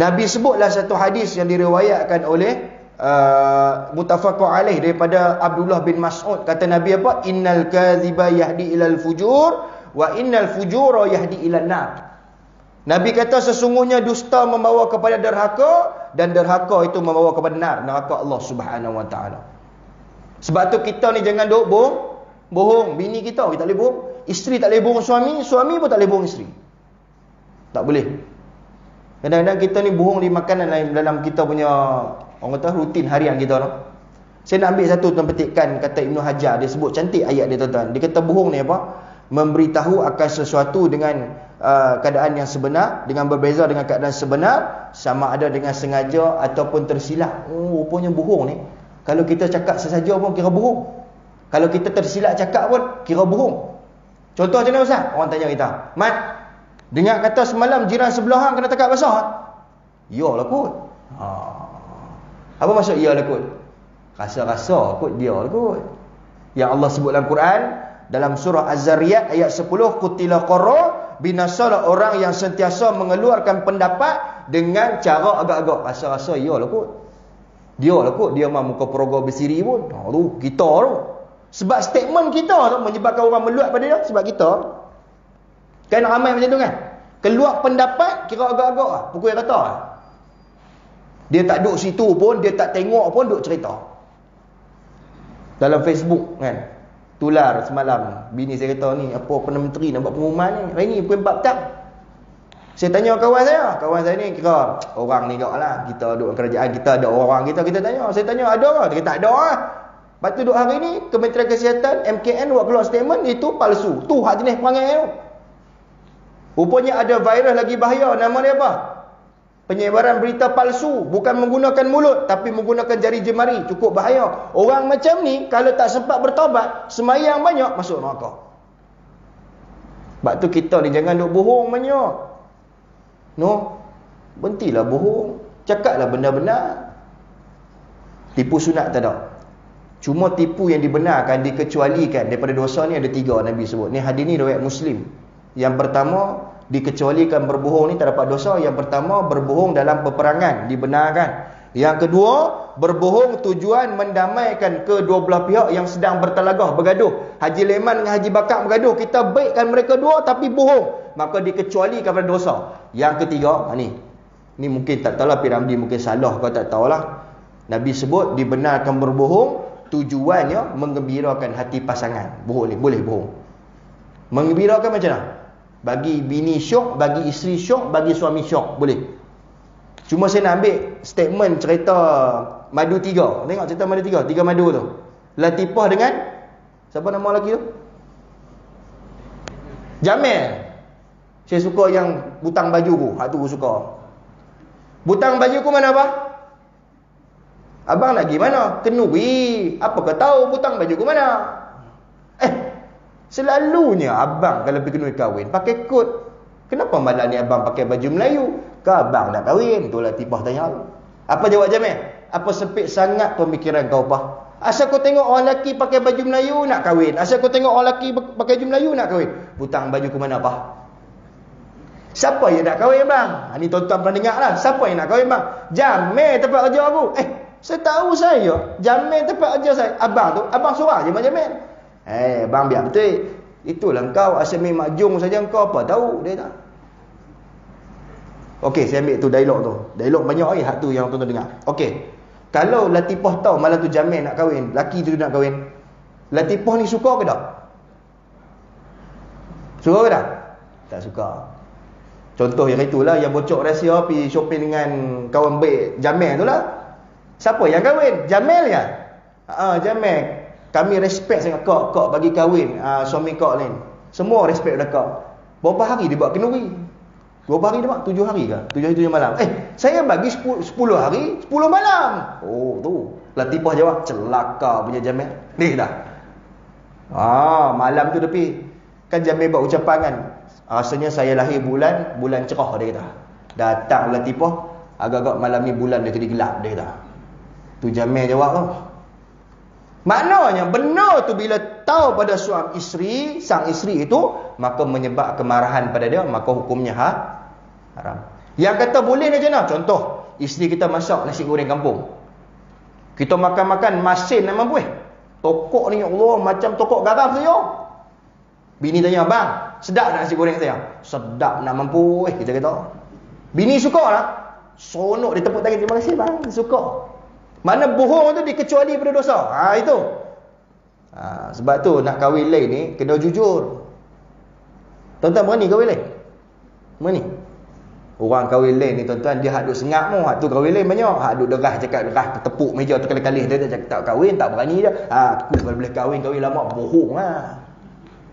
Nabi sebutlah satu hadis yang diriwayatkan oleh muttafaqun alaih daripada Abdullah bin Mas'ud. Kata Nabi apa? Innal kadhiba yahdi ilal fujur wa innal fujura yahdi ilan nar. Nabi kata sesungguhnya dusta membawa kepada derhaka, dan derhaka itu membawa kepada neraka Allah Subhanahu Wa Taala. Sebab tu kita ni jangan duk bohong. Bini kita tak boleh bohong, isteri tak boleh bohong suami, suami pun tak boleh bohong isteri. Tak boleh. Kadang-kadang kita ni bohong di makanan dalam kita punya, orang kata, rutin harian kita tu. Saya nak ambil satu tuan petikan kata Ibnu Hajar, dia sebut cantik ayat dia tuan-tuan. Dia kata bohong ni apa? Memberitahu akan sesuatu dengan keadaan yang sebenar, dengan berbeza dengan keadaan sebenar, sama ada dengan sengaja ataupun tersilap. Oh, rupanya bohong ni, kalau kita cakap sesaja pun kira bohong. Kalau kita tersilap cakap pun kira bohong. Contoh macam mana Ustaz? Orang tanya kita, Mat, dengar kata semalam jiran sebelah hang kena tekak basah. Iyalah kot. Apa maksud iyalah kot? Rasa-rasa kot dia lah kot. Yang Allah sebut dalam Quran, dalam surah Az-Zariyat ayat 10, qutila qarra, binasalah orang yang sentiasa mengeluarkan pendapat dengan cara agak-agak. Rasa-rasa iyalah kot. Dia lah kot, dia mah muka perogoh bersiri pun. Tu kita tu. Sebab statement kita tu menyebabkan orang meluat pada dia. Sebab kita kan ramai macam tu kan. Keluar pendapat kira agak-agak lah, pukul kata lah. Dia tak duduk situ pun, dia tak tengok pun, duduk cerita dalam Facebook kan. Tular semalam, bini saya kata ni, apa Perdana Menteri nak buat pengumuman ni, hari ni pukul 4 petang. Saya tanya kawan saya ni kira orang ni kau lah, kita duduk kerajaan, kita ada orang kita tanya. Saya tanya ada ke? Dia kata tak ada lah. Lepas tu duduk hari ni Kementerian Kesihatan MKN buat keluar statement itu palsu. Tu hak jenis perangai tu. Rupanya ada virus lagi bahaya, nama dia apa? Penyebaran berita palsu, bukan menggunakan mulut tapi menggunakan jari jemari, cukup bahaya. Orang macam ni kalau tak sempat bertaubat, semayang banyak, masuk neraka. Sebab tu kita ni jangan duk bohong banyak. No, berhentilah bohong, cakaplah benda-benar. Tipu sunat tak ada. Cuma tipu yang dibenarkan, dikecualikan daripada dosa ni ada 3 Nabi sebut. Ni hadis ni riwayat Muslim. Yang pertama, dikecualikan berbohong ni tak dapat dosa. Yang pertama, berbohong dalam peperangan dibenarkan. Yang kedua, berbohong tujuan mendamaikan kedua belah pihak yang sedang bertelagah, bergaduh. Haji Leman dengan Haji Bakar bergaduh, kita baikkan mereka dua tapi bohong, maka dikecualikan pada dosa. Yang ketiga, ni mungkin tak tahulah Piramdi mungkin salah, kau tak tahulah. Nabi sebut dibenarkan berbohong tujuannya menggembirakan hati pasangan. Bohong ni boleh bohong. Menggembirakan macam mana? Bagi bini syok, bagi isteri syok, bagi suami syok, boleh. Cuma saya nak ambil statement cerita madu 3. Tengok cerita madu 3, 3 madu tu. Latifah dengan siapa nama lelaki tu? Jamil. Saya suka yang butang bajuku. Hak tu aku suka. Butang bajuku mana apa? Abang nak pergi mana? Kenuri. Apa kau tahu butang bajuku mana? Selalunya abang kalau pergi kenuri kahwin pakai kod. Kenapa malam ni abang pakai baju Melayu? Ke abang nak kahwin? Tu Latifah tanya. Apa jawab Jamil? Apa sempit sangat pemikiran kau apa? Asal kau tengok orang lelaki pakai baju Melayu nak kahwin. Asal kau tengok orang lelaki pakai baju Melayu nak kahwin. Butang baju ke mana apa? Siapa yang nak kahwin bang? Ni tuan-tuan pernah dengar lah. Siapa yang nak kahwin bang? Jamil tempat kerja aku. Saya tahu saya. Jamil tempat kerja saya. Abang tu, abang surah je Mak Jamil. Bang biar betul. Itulah kau asal main makjung saja, kau apa tahu dia tak. Okey, saya ambil tu dialog tu. Dialog banyak hak tu yang tuan-tuan dengar. Okey. Kalau Latifah tahu malam tu Jamil nak kahwin, laki tu nak kahwin, Latifah ni suka ke tak? Suka ke tak? Tak suka. Contoh yang itulah yang bocor rahsia pergi shopping dengan kawan baik Jamil tu lah. Siapa yang kahwin? Jamil ya? Jamil. Kami respect sangat kak bagi kahwin suami kak lain. Semua respect dah kak. Berapa hari dia buat kenuri? Berapa hari dia buat? 7 hari ke? 7 hari 7 malam. Saya bagi 10 hari 10 malam. Oh tu Latifah jawab, celaka punya Jamil. Ni dah. Malam tu tapi kan Jamil buat ucapan kan, rasanya saya lahir bulan cerah dia kata. Datang Latifah, agak-agak malam ni bulan dah jadi gelap dia kata. Tu Jamil jawab tu. Maknanya benar tu bila tahu pada sang isteri itu, maka menyebab kemarahan pada dia, maka hukumnya haram. Yang kata boleh macam mana? Contoh, isteri kita masak nasi goreng kampung. Kita makan-makan masin nak mampu. Tokok ni ya Allah macam tokok garam saja. Bini tanya, bang, sedap nak nasi goreng saya? Sedap nak mampu, kita kata. Bini suka lah. Sonok dia tepuk tangan, terima kasih bang, suka. Mana bohong tu dikecuali pada dosa. Itu. Sebab tu nak kahwin lain ni, kena jujur. Tuan-tuan berani kahwin lain? Berani? Orang kahwin lain ni tuan-tuan, dia hak duk sengap mu, hak tu kahwin lain banyak. Hak duk derah cakap derah tepuk meja tu kali-kali dia cakap tak kahwin, tak berani dia. Aku kalau boleh kahwin lama, bohong lah.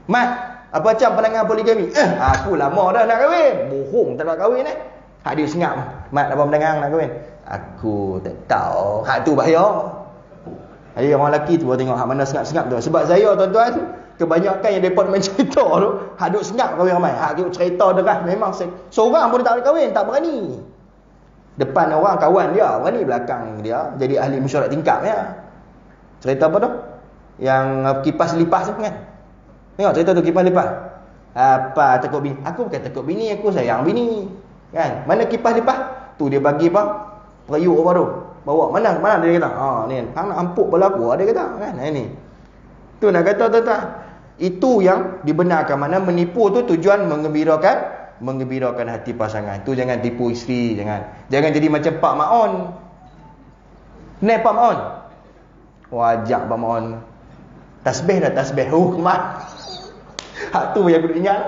Mat, apa macam pandangan poligami? Aku lama dah nak kahwin. Bohong tak nak kahwin Hak dia sengap. Mat, apa pandangan nak kahwin? Aku tak tahu. Hak tu bahaya. Jadi orang lelaki tu tengok hak mana sengap-sengap tu. Sebab saya tuan-tuan, kebanyakan yang mereka main cerita tu, hak duk sengap kahwin ramai. Hak duk cerita derah memang seorang pun tak boleh kahwin, tak berani. Depan orang kawan dia, berani belakang dia jadi ahli mesyuarat tingkap ya. Cerita apa tu? Yang kipas lipas tu kan? Tengok cerita tu kipas lipas. Apa takut bini? Aku bukan takut bini, aku sayang bini. Kan? Mana kipas lipas? Tu dia bagi apa? Periuk apa tu? Bawa mana dia kata? Ni hang nak ampuk bola aku dia kata kan. Ni. Tu nak kata tuan-tuan. Itu yang dibenarkan. Mana menipu tu tujuan mengembirakan hati pasangan. Tu jangan tipu isteri, jangan jadi macam Pak Maon. Ni Pak Maon. Wajak Pak Maon. Tasbih dah tasbih. Mat. Hak tu yang aku ingat.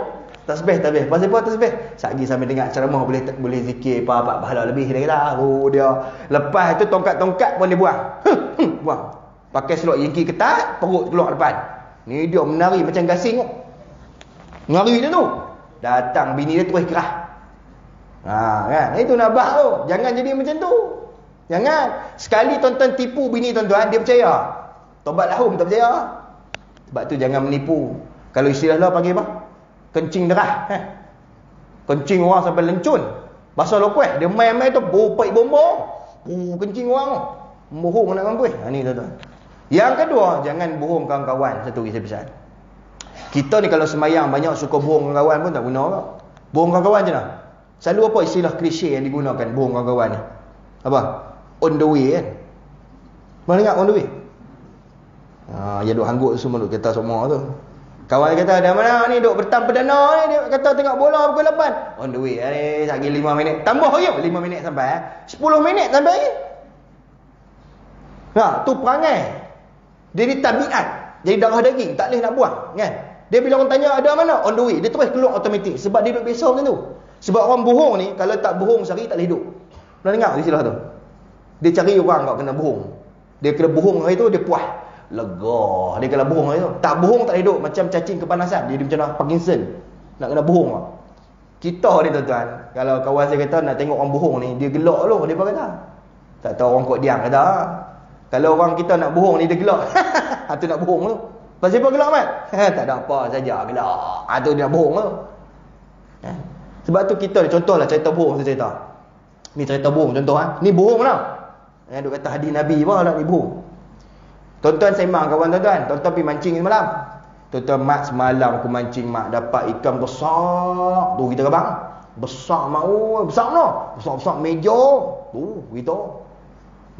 Tasbih. Pasal apa tasbih? Sagi sambil dengar ceramah boleh zikir apa pahala lebih dia kata. Dia lepas tu tongkat-tongkat pun dia buang. Buang. Pakai selok yengki ketat, perut keluar depan. Ni dia menari macam gasing. Menari dia tu. Datang bini dia terus kerah. Kan? Itu nak bah tu. Jangan jadi macam tu. Jangan. Sekali tuan-tuan tipu bini tuan-tuan, dia percaya. Tobat lahum tak percaya. Sebab tu jangan menipu. Kalau istilah lah panggil apa? Kencing derah. Kencing orang sampai lencun. Bahasa lokal dia main-main tu bopai bomba. Kencing orang. Bohong nak kampus. Ni tuan-tuan. Yang kedua, jangan bohong kawan-kawan. Satu lagi saya pesan. Kita ni kalau semayang banyak suka bohong kawan pun tak guna tak? Bohong kawan je lah. Selalu apa istilah klise yang digunakan bohong kawan ni? Apa? On the way kan? Mana ingat on the way? Yang duk hanggut semua duk kata semua tu. Kawan kata, dah mana ni duk bertam perdana ni, dia kata tengok bola pukul 8. On the way ni, lagi 5 minit. Tambah lagi 5 minit sampai 10 minit sampai lagi. Tu perangai. Jadi tabiat. Jadi darah daging, tak boleh nak buang kan. Dia bila orang tanya ada mana, on the way, dia terus keluar automatik. Sebab dia duduk biasa macam tu. Sebab orang bohong ni, kalau tak bohong sehari tak boleh hidup. Pernah dengar istilah tu? Dia cari orang kau kena bohong. Dia kena bohong hari tu, dia puas. Lega. Dia kena bohong hari tu. Tak bohong tak boleh hidup. Macam cacing kepanasan. Dia macam nak Parkinson. Nak kena bohong lah. Kita ni tuan-tuan, kalau kawan saya kata nak tengok orang bohong ni, dia gelak dulu. Dia kata. Tak tahu orang kot diam kata. Kalau orang kita nak bohong ni, dia gelak. Tu nak bohong tu. Pasal apa gelak Mat? Tak ada apa saja gelak. Tu dia nak bohong tu. Sebab tu kita ni, contohlah cerita bohong saya cerita. Ni cerita bohong contoh Ni bohong lah. Duk kata hadis Nabi apa lah ni bohong. Tuan-tuan sembang kawan tuan-tuan. Tuan-tuan pergi mancing semalam. Tuan-tuan mak semalam aku mancing mak dapat ikan besar. Tu kita abang. Besar mak. Besar mana? Besar-besar meja. Tu kita.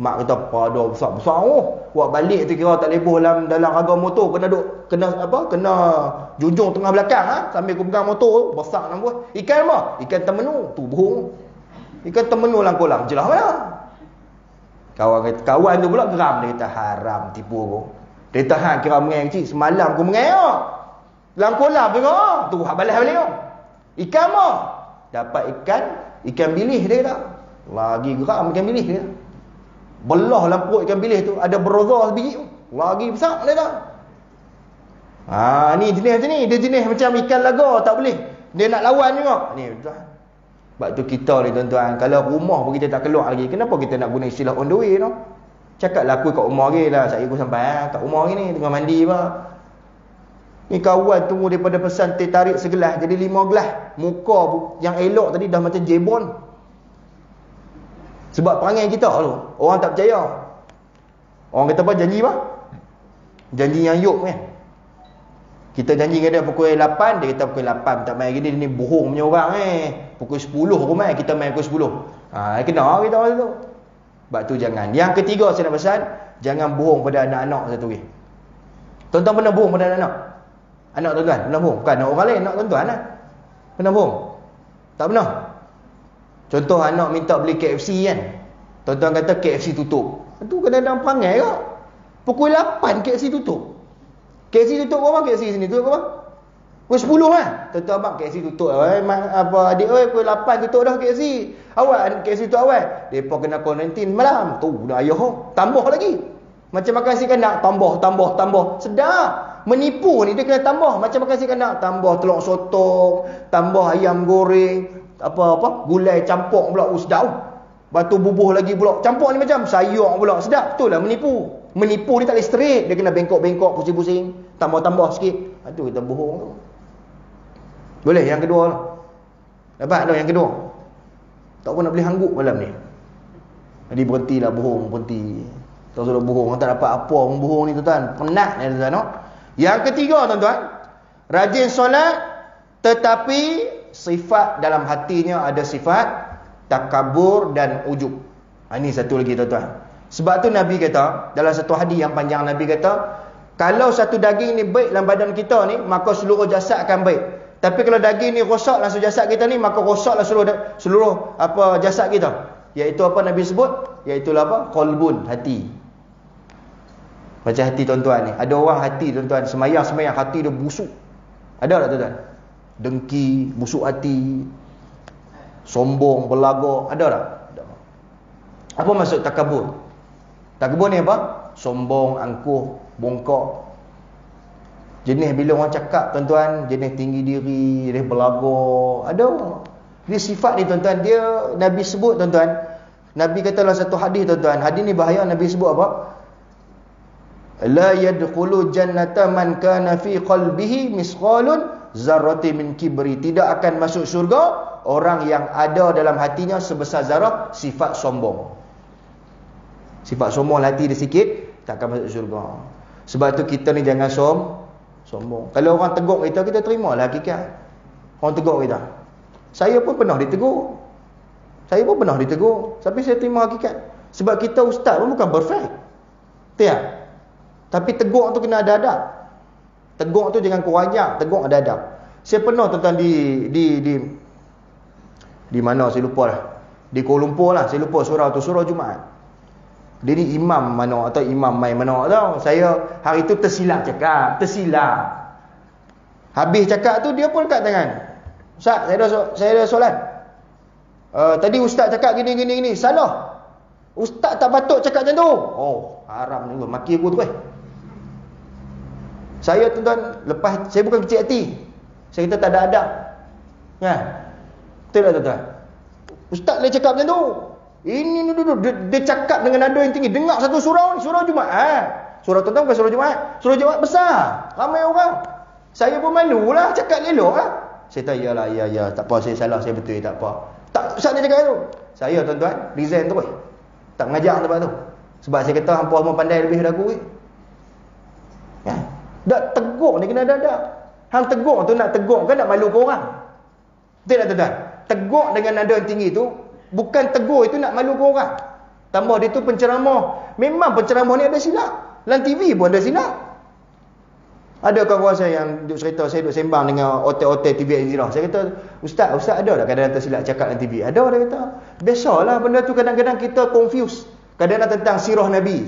Mak kata pada besar-besar buat balik tu kira tak leboh dalam raga motor kena junjung tengah belakang sambil aku pegang motor besar nampak. Ikan apa? Ikan temenu. Tu bohong. Ikan temenu dalam kolam. Jelas mana? Kawan tu pula geram. Dia kata haram tipu aku. Dia tahan kira mengai kecil. Semalam aku mengai dalam kolam tu tu hak balas balik ikan apa? Dapat ikan bilis dia kata. Lagi geram ikan bilis dia. Belah lampu ikan bilis tu ada beroza sebiji tu. Lagi besar dia dah. Ni jenis macam ni. Dia jenis macam ikan laga tak boleh. Dia nak lawan juga. Ni tuan. Sebab tu kita ni tuan-tuan, kalau rumah pun kita tak keluar lagi, kenapa kita nak guna istilah on the way tu? Cakaplah aku kat rumah lagi lah. Saya aku sampai kat rumah lagi ni tengah mandi apa. Ni kawan tunggu daripada pesan teh tarik segelas jadi 5 gelas. Muka yang elok tadi dah macam jebon. Sebab perangai kita tu, orang tak percaya. Orang kata apa? Janji apa? Janji yang yuk kan. Kita janji dengan dia pukul 8, dia kata pukul 8 tak main gini, ni bohong punya orang Pukul 10 aku main, kita main pukul 10. Kena kita masa tu. Sebab tu jangan. Yang ketiga saya nak pesan, jangan bohong pada anak-anak satu lagi. Tuan-tuan pernah bohong pada anak-anak? Anak tuan-tuan pernah bohong? Bukan anak orang lain, anak tuan-tuan lah. Pernah bohong? Tak pernah. Contoh anak minta beli KFC kan. Tuan-tuan kata KFC tutup. Itu kadang-kadang perangai kak. Pukul 8 KFC tutup. KFC tutup berapa KFC sini? Tutup berapa? Pukul 10 kan? Tuan-tuan abang KFC tutup lah. Adik pukul 8 tutup dah KFC. Awak KFC tutup awal. Mereka kena kuarantin malam. Tu dah ayah. Tambah lagi. Macam makan si kanak. Tambah. Sedap. Menipu ni dia kena tambah. Macam makan si kanak. Tambah telur sotong. Tambah ayam goreng. Apa gulai campur pula. Sedap. Batu bubuh lagi pula. Campur ni macam sayur pula. Sedap. Betul lah menipu. Menipu ni tak boleh straight. Dia kena bengkok-bengkok, pusing-pusing. Tambah-tambah sikit. Itu kita bohong tu. Boleh yang kedua lah. Dapat tak yang kedua? Tak pun nak boleh hanggup malam ni. Jadi berhentilah bohong. Berhenti. Tak sudah bohong. Tak dapat apa pun bohong ni tuan-tuan. Penat ni tuan-tuan. No? Yang ketiga tuan-tuan. Rajin solat. Tetapi sifat dalam hatinya ada sifat takabur dan ujub. Ini satu lagi tuan-tuan. Sebab tu Nabi kata, dalam satu hadis yang panjang Nabi kata, kalau satu daging ni baik dalam badan kita ni, maka seluruh jasad akan baik. Tapi kalau daging ni rosak dalam jasad kita ni, maka rosaklah seluruh apa jasad kita. Iaitu apa Nabi sebut? Iaitu apa? Qalbun, hati. Macam hati tuan-tuan ni. Ada orang hati tuan-tuan, semayang hati dia busuk. Ada tak tuan-tuan? Dengki, busuk hati, sombong, berlagak, ada tak? Ada. Apa maksud takabur? Takabur ni apa? Sombong, angkuh, bongkok. Jenis bila orang cakap tuan-tuan, jenis tinggi diri, jenis berlagak, ada. Dia sifat ni tuan-tuan, dia Nabi sebut tuan-tuan. Nabi kata dalam satu hadis tuan-tuan, hadis ni bahaya. Nabi sebut apa? La yadkhulu jannata man kana fi qalbihi misqalun zarrati min kibri. Tidak akan masuk syurga orang yang ada dalam hatinya sebesar zarah sifat sombong. Sifat sombong hati dia sikit, tak akan masuk syurga. Sebab tu kita ni jangan sombong. Kalau orang tegur kita, kita terimalah hakikat. Orang tegur kita. Saya pun pernah ditegur. Tapi saya terima hakikat. Sebab kita ustaz pun bukan perfect. Tiap. Tapi tegur tu kena ada adab. Tegur tu jangan kurang, tegur ada adab. Saya pernah tuan-tuan di mana saya lupa lah. Di Kuala Lumpur lah, saya lupa surau Jumaat. Dia ni imam mana atau imam mai mana tau. Saya hari tu tersilap cakap. Habis cakap tu dia pun kat tangan. Ustaz, saya dah solat. Tadi ustaz cakap gini. Salah. Ustaz tak patut cakap macam tu. Oh, haram ni. Maki aku tu Saya tuan-tuan, lepas saya bukan kecil hati. Saya kata tak ada adab. Ya. Betul tak tuan-tuan? Ustaz dia cakap macam tu. Ini dia cakap dengan nada yang tinggi. Dengar satu surau Jumaat. Surau tuan-tuan bukan surau Jumaat. Surau Jumaat besar. Ramai orang. Saya pun malulah cakap elok lah. Saya kata ya, tak apa, saya salah, saya betul, tak apa. Tak, Ustaz dia cakap tu. Saya tuan-tuan resign terus. Tak mengajar tempat tu. Sebab saya kata hampa semua pandai lebih daripada aku. Ya. Dak tegur ni kena ada. Hang tegur tu nak tegur kan nak malu ke orang. Betul tak tuan-tuan? Tegur dengan nada yang tinggi tu bukan tegur itu nak malu ke orang. Tambah dia tu penceramah. Memang penceramah ni ada silap. Dalam TV pun ada silap. Ada kawan saya yang duk cerita, saya duk sembang dengan hotel-hotel TV Azira. Saya kata, Ustaz ada tak kadang-kadang tersilap cakap dalam TV? Ada, dia kata. Biasalah benda tu kadang-kadang kita confuse. Kadang-kadang tentang sirah Nabi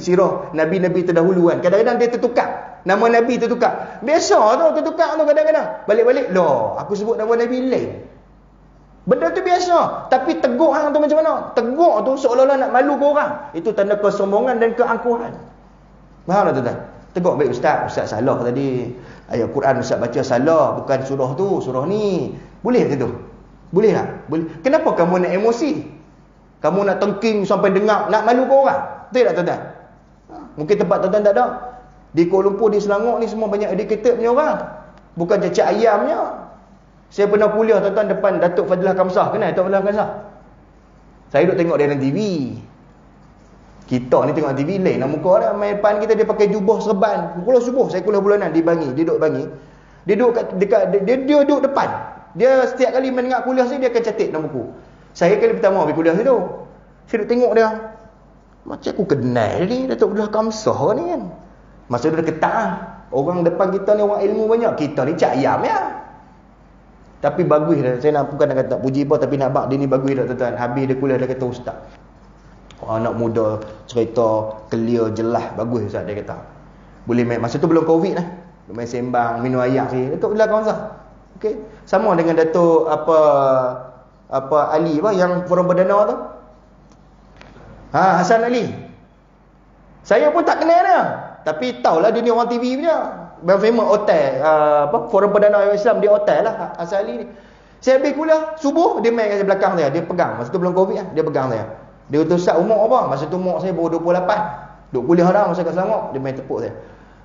terdahulu kan. Kadang-kadang dia tertukar. Nama Nabi tertukar. Biasa tu tertukar tu kadang-kadang. Balik-balik, loh, aku sebut nama Nabi lain. Benda tu biasa. Tapi tegur hang tu macam mana? Tegur tu seolah-olah nak malu ke orang. Itu tanda kesombongan dan keangkuhan. Faham tak tuan-tuan? Tegur, baik Ustaz salah tadi. Ayat Quran Ustaz baca salah. Bukan surah tu, surah ni. Boleh macam tu? Boleh tak? Boleh. Kenapa kamu nak emosi? Kamu nak tengking sampai dengar, nak malu ke orang? Betul tak tuan-tuan? Mungkin tempat tuan-tuan tak ada. Di Kuala Lumpur, di Selangor ni semua banyak educated punya orang. Bukan cacat ayamnya. Saya pernah kuliah tuan-tuan depan Datuk Fadilah Kamsah. Kenal Datuk Fadilah Kamsah? Saya duduk tengok dia dalam TV. Kita ni tengok TV lain lah muka dia. Main depan kita dia pakai jubah serban. Kuliah subuh, saya kuliah bulanan di Bangi. Dia duduk Bangi. Dia duduk dia duduk depan. Dia setiap kali mendengar kuliah saya, dia akan catat dalam buku. Saya kali pertama pergi kuliah situ. Saya duduk tengok dia. Macam aku kenal ni Datuk Fadilah Kamsah ni kan. Masa dia ketak lah. Orang depan kita ni orang ilmu banyak, kita ni cak ayam ya. Tapi bagus dah. Saya nak bukan nak kata puji apa, tapi nak bak dia ni bagus dah tuan-tuan. Habis dia kuliah dia kata ustaz. Anak muda cerita clear jelas bagus ustaz dia kata. Boleh main masa tu belum Covid lah. Main sembang, minum air si. Datuk belakang sah. Okey. Sama dengan Datuk apa Ali apa yang forum perdana tu. Hasan Ali. Saya pun tak kenal dia. Tapi tahulah dia ni orang TV punya. Yang famous hotel forum perdana Islam di hotel lah Hasan Ali ni. Saya habis kuliah subuh dia main kat belakang saya, dia pegang. Masa tu belum Covid lah, dia pegang saya. Dia kata ustaz umur apa? Masa tu umur saya baru 28. Duk kuliah dah masa kat Selangor, dia main tepuk saya.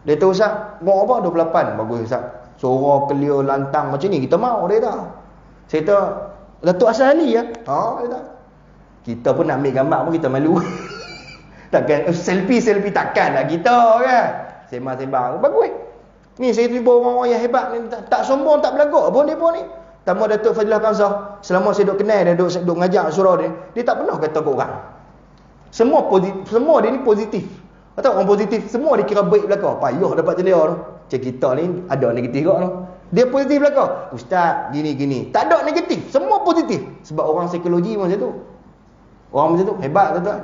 Dia kata ustaz umur apa? 28. Bagus ustaz. Suara clear lantang macam ni kita mau dia kata. Saya kata Datuk Hasan Ali ya? Dia kata. Kita pun nak ambil gambar pun kita malu. Takkan selfie takkan lah kita kan. Sembang-sembang bagus. Ni saya tiba orang-orang yang hebat ni, tak sombong, tak belagak pun depa ni. Tambah Datuk Fadilah Kamsah, selama saya duk kenal dia, duk ngajar surau dia tak pernah kata ke orang. Semua positif, semua dia ni positif. Tahu orang positif semua dikira baik belaka. Payah dapat celia tu. Macam kita ni ada negatif juga tu. Dia positif belaka. Ustaz gini. Tak ada negatif, semua positif. Sebab orang psikologi macam tu. Orang macam tu hebat tuan-tuan.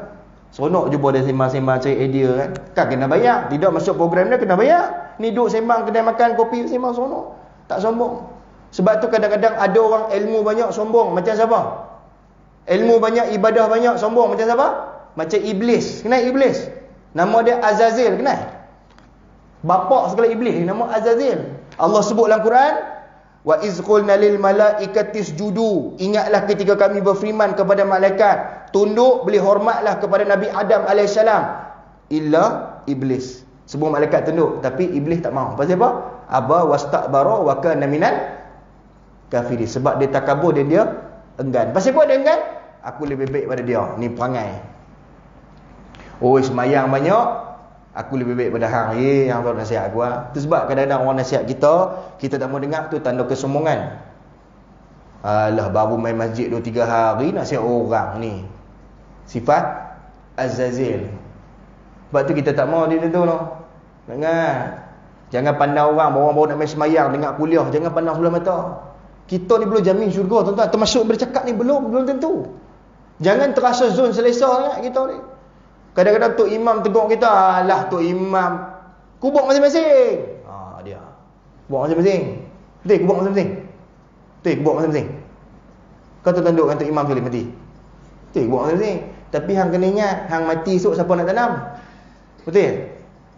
Seronok jumpa dia sembang-sembang cari idea kan. Kan kena bayar. Tidak masuk program dia kena bayar. Ni duduk sembang kedai makan kopi sembang seronok. Tak sombong. Sebab tu kadang-kadang ada orang ilmu banyak sombong macam siapa? Ilmu banyak, ibadah banyak, sombong macam siapa? Macam iblis. Kenal iblis? Nama dia Azazil, kenal? Bapak segala iblis nama Azazil. Allah sebut dalam Quran, wa iz qulna lil malaikati isjudu. Ingatlah ketika kami berfirman kepada malaikat, tunduk, beri hormatlah kepada Nabi Adam alaihissalam, illa iblis. Semua malaikat tunduk, tapi iblis tak mau. Pasal apa? Aba wastakbara wa kana minal kafirin. Sebab dia takabur dan dia enggan. Pasal apa dia enggan? Aku lebih baik pada dia. Ni perangai. Oh, semayang banyak, aku lebih baik pada hang. Yang tu nasihat aku lah. Itu sebab kadang-kadang orang nasihat kita tak mau dengar, tu tanda kesombongan. Alah, baru main masjid 2-3 hari nasihat orang ni. Sifat Azazil. Sebab tu kita tak mau dia tu no. Jangan pandang orang baru nak main semayang, dengar kuliah, jangan pandang sebelah mata. Kita ni belum jamin syurga tuan-tuan. Termasuk bercakap ni belum tentu. Jangan terasa zon selesa sangat kita ni. Kadang-kadang Tok Imam tegur kita, alah Tok Imam, kubur masing-masing. Dia. Kubur masing-masing. Betul, kubur masing-masing. Betul, kubur masing-masing. Kau tunduk kan Tok Imam boleh mati. Betul, kubur masing-masing. Tapi hang kena ingat, hang mati esok siapa nak tanam? Betul?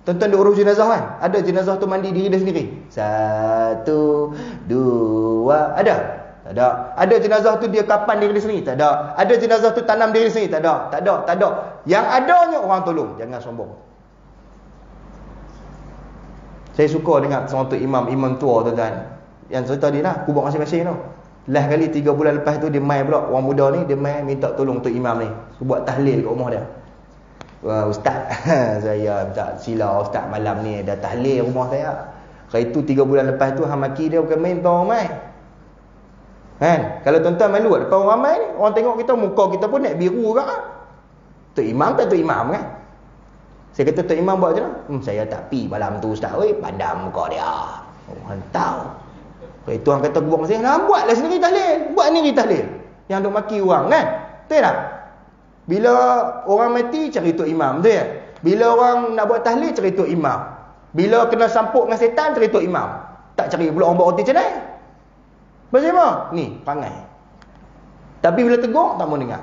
Tuan-tuan duk urus jenazah kan? Ada jenazah tu mandi diri dia sendiri. 1, 2, ada? Tak ada. Ada jenazah tu dia kapan diri dia sendiri? Tak ada. Ada jenazah tu tanam diri sendiri? Tak ada. Tak ada. Yang adanya orang tolong. Jangan sombong. Saya suka dengar seorang tu imam tua tuan-tuan. Yang cerita dia lah, kubur masing-masing tu. Last kali 3 bulan lepas tu dia mai pula, orang muda ni dia mai minta tolong tu imam ni. Buat tahlil kat rumah dia. Wah, ustaz, saya minta sila ustaz malam ni dah tahlil rumah saya. Hari tu 3 bulan lepas tu hang maki dia bukan main tau ramai. Kan? Kalau tuan-tuan malu depan orang ramai ni, orang tengok kita muka kita pun naik biru juga. Tok imam tak tok imam kan? Saya kata tok imam buat macam mana? Saya tak pi malam tu ustaz. Oi, padam muka dia. Orang tahu. Hari tu orang kata buat masing, buatlah sendiri tahlil. Buat ni tahlil. Yang duk maki orang kan? Betul tak? Bila orang mati cari tok imam, betul tak? Bila orang nak buat tahlil cari tok imam. Bila kena sampuk dengan setan cari tok imam. Tak cari pula orang buat roti canai. Macam mana? Ni, perangai. Tapi bila tegur tak mau dengar.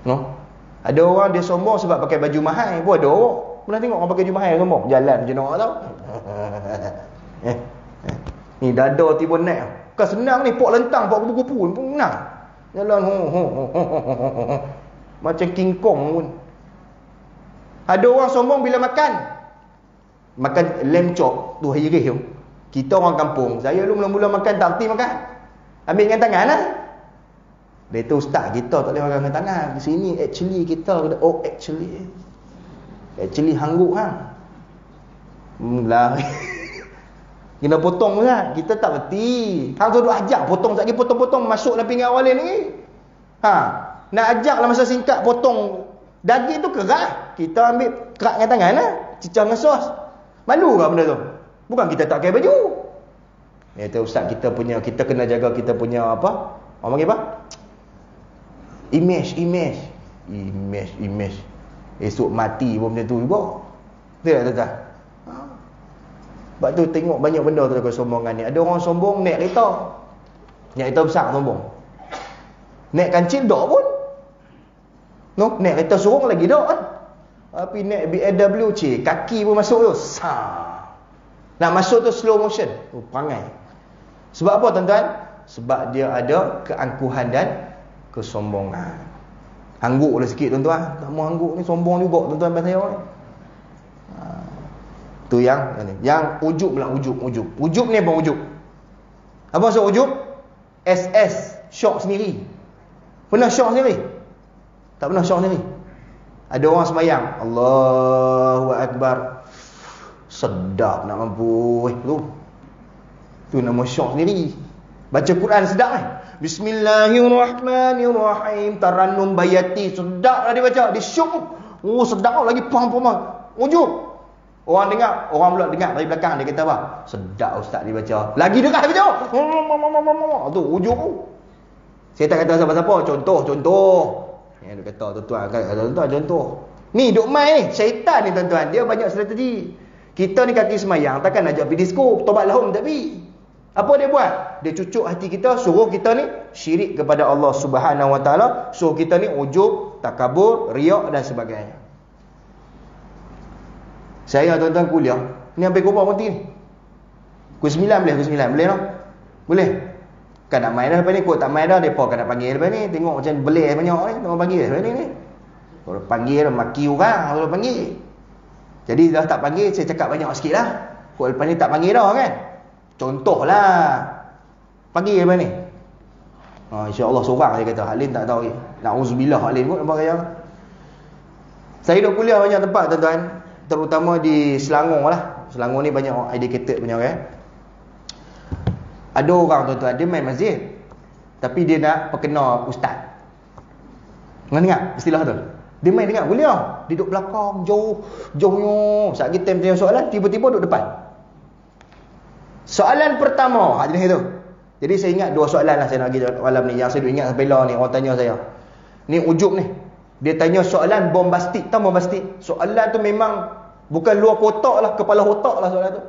No? Ada orang dia sombong sebab pakai baju mahal. Pun ada orang. Pernah tengok orang pakai baju mahal sombong? Jalan macam orang tau. Ni dada tiba naik. Kan senang ni, pok lentang, pok kupu-kupu pun menang. Jalan macam King Kong pun. Ada orang sombong bila makan lamb chop tu hirih tu. Kita orang kampung, saya dulu mula-mula makan tak erti makan. Ambil dengan tangan lah. Dia tu ustaz kita tak boleh makan dengan tangan. Di sini actually kita actually hangguk hang. Lah. Kena potong kan? Kita tak erti. Hang tu duk ajak potong lagi potong-potong masuk dalam pinggan awalin ni. Nak ajaklah masa singkat potong daging tu kerak. Kita ambil kerak dengan tangan lah. Cicah dengan sos. Malu ke benda tu? Bukan kita tak pakai baju. Dia kata, ustaz, kita kena jaga kita punya apa? Orang panggil apa? Image. Esok mati pun benda tu juga. Betul tak, tuan-tuan? Sebab tu tengok banyak benda tu kesombongan ni. Ada orang sombong naik kereta. Naik kereta besar sombong. Naik kancil tak pun. No, naik kereta surung lagi tak kan. Tapi naik BMW kaki pun masuk tu. Nak masuk tu slow motion. Perangai. Sebab apa, tuan-tuan? Sebab dia ada keangkuhan dan kesombongan. Angguk lah sikit, tuan-tuan. Tak mau angguk ni, sombong juga, tuan-tuan, pasal saya ni. Tu yang ujub lah, ujub. Ujub ni apa ujub? Apa maksud ujub? SS, syok sendiri. Pernah syok sendiri? Tak pernah syok sendiri. Ada orang sembahyang, Allahu Akbar, sedap nak mampu. Tu nama syok sendiri. Baca Quran sedap kan? Bismillahirrahmanirrahim, Tarannum Bayati, sedap lah dia baca. Dia syok. Oh, sedap lagi, pam-pam. Ujub. Orang dengar, orang pula dengar dari belakang, dia kata apa? Sedap ustaz dia baca. Lagi dekat dia baca. Tu ujub. Saya tak kata siapa-siapa, contoh. Ya, dia kata tuan-tuan, contoh. Ni duk main ni, syaitan ni, tuan-tuan, dia banyak strategi. Kita ni kaki semayang, takkan ajak pergi disko, tobat lahum tak pergi. Apa dia buat? Dia cucuk hati kita, suruh kita ni syirik kepada Allah Subhanahu Wa Taala, suruh kita ni ujub, takabur, riak dan sebagainya. Saya, tuan-tuan, kuliah ni sampai kubur berhenti ni. Pukul 9 boleh tak? Boleh. Kan nak main dah lepas ni, kau tak main dah, mereka kan nak panggil lepas ni. Tengok macam belah banyak ni, tengok panggil lepas ni. Kalau panggil, maki orang kalau panggil. Jadi dah tak panggil, saya cakap banyak sikit lah. Kau lepas ni tak panggil dah kan. Contohlah, panggil lepas ni. InsyaAllah seorang dia kata, Halim tak tahu lagi. Na'udzubillah Halim pun nampak kaya. Saya duduk kuliah banyak tempat, tuan-tuan. Terutama di Selangor lah. Selangor ni banyak orang educated punya orang. Ada orang, tuan-tuan, dia main masjid, tapi dia nak perkena ustaz. Dengar istilah tu? Dia main dengar kuliah, dia duduk belakang, jauhnya. Saat kita tanya soalan, tiba-tiba duduk depan. Soalan pertama, jenis tu. Jadi saya ingat dua soalan lah saya nak bagi malam ni, yang saya duduk ingat sampai lah ni, orang tanya saya. Ni ujub ni. Dia tanya soalan bombastik. Tahu bombastik? Soalan tu memang bukan luar kotak lah, kepala otak lah soalan tu.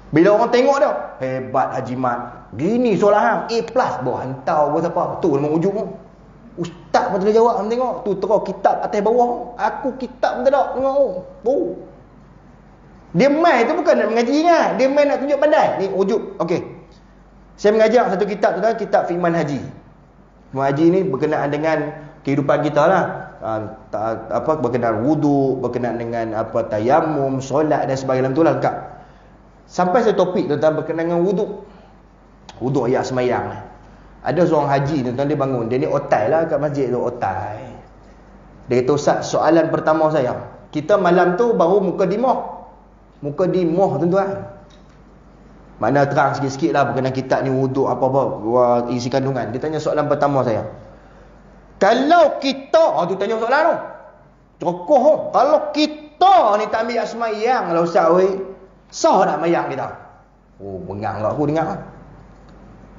Bila orang tengok dia, hebat Haji Mat, gini soalan hang, A+, bawa hantar buat apa? Tu memang ujub tu. Ustaz pun tak jawab, hang tengok. Tu terus kitab atas bawah. Aku kitab pun tak ada, tengok tu. Dia main tu bukan nak mengaji ingat, dia main nak tunjuk pandai. Ni ujub. Okey. Saya mengajar satu kitab tu kan, kitab Fiqman Haji. Fiqman Haji ni berkenaan dengan kehidupan kita lah. Berkenaan wudu, berkenaan dengan tayamum, solat dan sebagainya, tu lah lengkap. Sampai saya topik tentang berkenaan dengan wudu. Wudu ayat semayang. Ada seorang haji, tuan-tuan, dia bangun. Dia ni otai lah kat masjid tu, otai. Dia kata, ustaz, soalan pertama saya, kita malam tu baru mukadimah, tuan-tuan. Mana terang sikit-sikit lah berkenaan kitab ni, wudu, apa-apa, isi kandungan. Dia tanya soalan pertama saya, kalau kita, tu tanya soalan tu, cokoh tu, kalau kita ni tak ambil semayang lah ustaz, sah tak mayang kita? Oh, bengang lah aku dengar.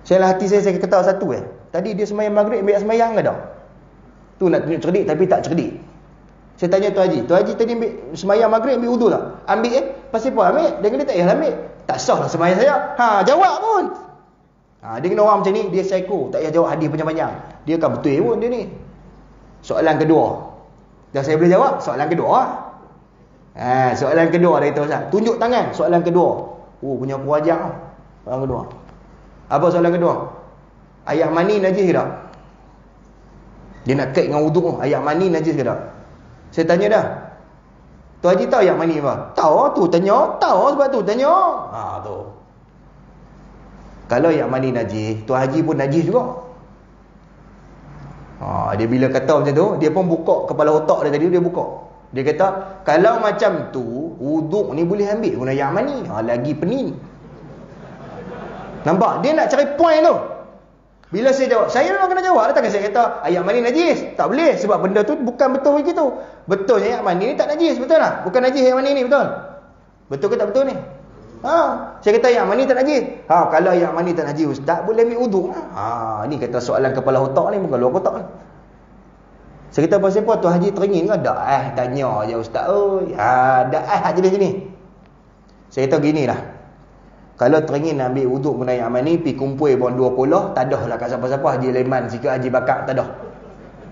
Saya lah hati saya kata satu tadi dia semayang maghrib ambil semayang ke tak? Tu nak tunjuk cerdik tapi tak cerdik. Saya tanya Tu Haji tadi ambil semayang maghrib ambil wudu tak? Ambil pasal apa ambil? Dia kata tak payah ambil. Tak sah lah semayang saya. Jawab pun. Dia kena orang macam ni, dia psycho, tak payah jawab hadis panjang-panjang. Dia kan betul pun dia ni. Soalan kedua. Dah saya boleh jawab soalan kedua. Soalan kedua dia kata ustaz, tunjuk tangan. Soalan kedua. Punya kuajak. Soalan kedua. Apa soalan kedua? Air mani najis ke tak? Dia nak kait dengan wuduk. Air mani najis ke tak? Saya tanya dah. Tu Haji tahu air mani apa? Tahu tu tanya. Tahu sebab tu tanya. Tu. Kalau air mani najis, Tu Haji pun najis juga. Dia bila kata macam tu, dia pun buka kepala otak dia tadi, dia buka. Dia kata, kalau macam tu, wuduk ni boleh ambil guna air mani. Lagi pening. Nampak? Dia nak cari point tu. Bila saya jawab, saya memang kena jawab. Takkan saya kata, air mani najis. Tak boleh. Sebab benda tu bukan betul begitu. Betulnya air mani ni tak najis. Betul tak? Bukan najis air mani ni, betul? Betul ke tak betul ni? Saya kata yang mani tak najis. Kalau yang mani tak najis ustaz, boleh ambil wuduk. Ni kata soalan kepala otak ni, bukan luar kotak ni. Saya kata pasal apa tu haji teringin ke? Dah tanya je ustaz. Dah jenis ni. Saya kata ginilah. Kalau teringin ambil wuduk guna yang mani, pi kumpul pun 2 kolah, tak dah lah kat siapa-siapa Haji Leman, sikit Haji Bakar, tak dah.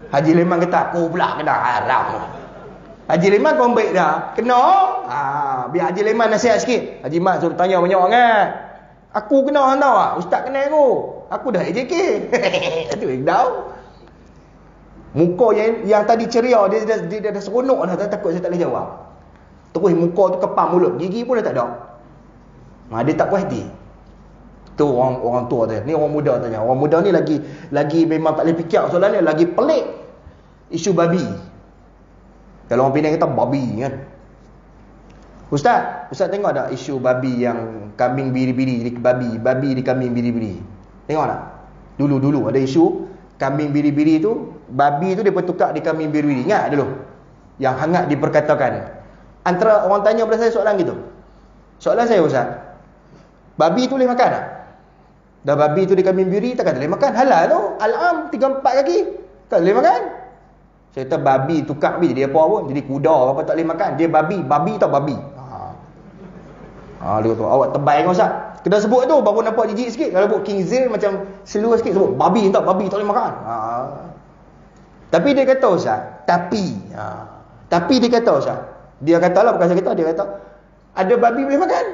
Haji Leman kata aku pula kena haram. Haji Leman kau baik dah. Kena. Biar Haji Leman nasihat sikit. Haji Mat suruh tanya banyak kan. Aku kena hang tahu ustaz kenal aku. Aku dah AJK. Itu tahu. Muka yang tadi ceria dia dah seronok dah, tak takut saya tak boleh jawab. Terus muka tu kepam mulut, gigi pun dah tak ada. Dia tak puas hati. Tu orang tua tu. Ni orang muda tanya. Orang muda ni lagi memang tak boleh fikir soalan ni, lagi pelik. Isu babi. Kalau orang Penang kata babi kan. Ustaz tengok tak isu babi yang kambing biri-biri jadi babi di kambing biri-biri. Tengok tak? Dulu ada isu kambing biri-biri tu, babi tu dia bertukar di kambing biri-biri. Ingat dulu? Yang hangat diperkatakan. Antara orang tanya pada saya soalan gitu. Soalan saya ustaz, babi tu boleh makan tak? Dah babi tu di kambing biri takkan boleh makan. Halal tu. Al-am 3-4 kaki. Tak boleh makan. Saya kata babi tukar jadi apa pun. Jadi kuda apa tak boleh makan. Dia babi tak babi. Dia kata awak tebal kan ustaz. Kena sebut tu baru nampak jijik sikit. Kalau sebut King Zil macam seluar sikit, sebut babi tak boleh makan. Tapi dia kata ustaz, tapi dia kata ustaz, dia kata lah bukan saya kata, dia kata ada babi boleh makan.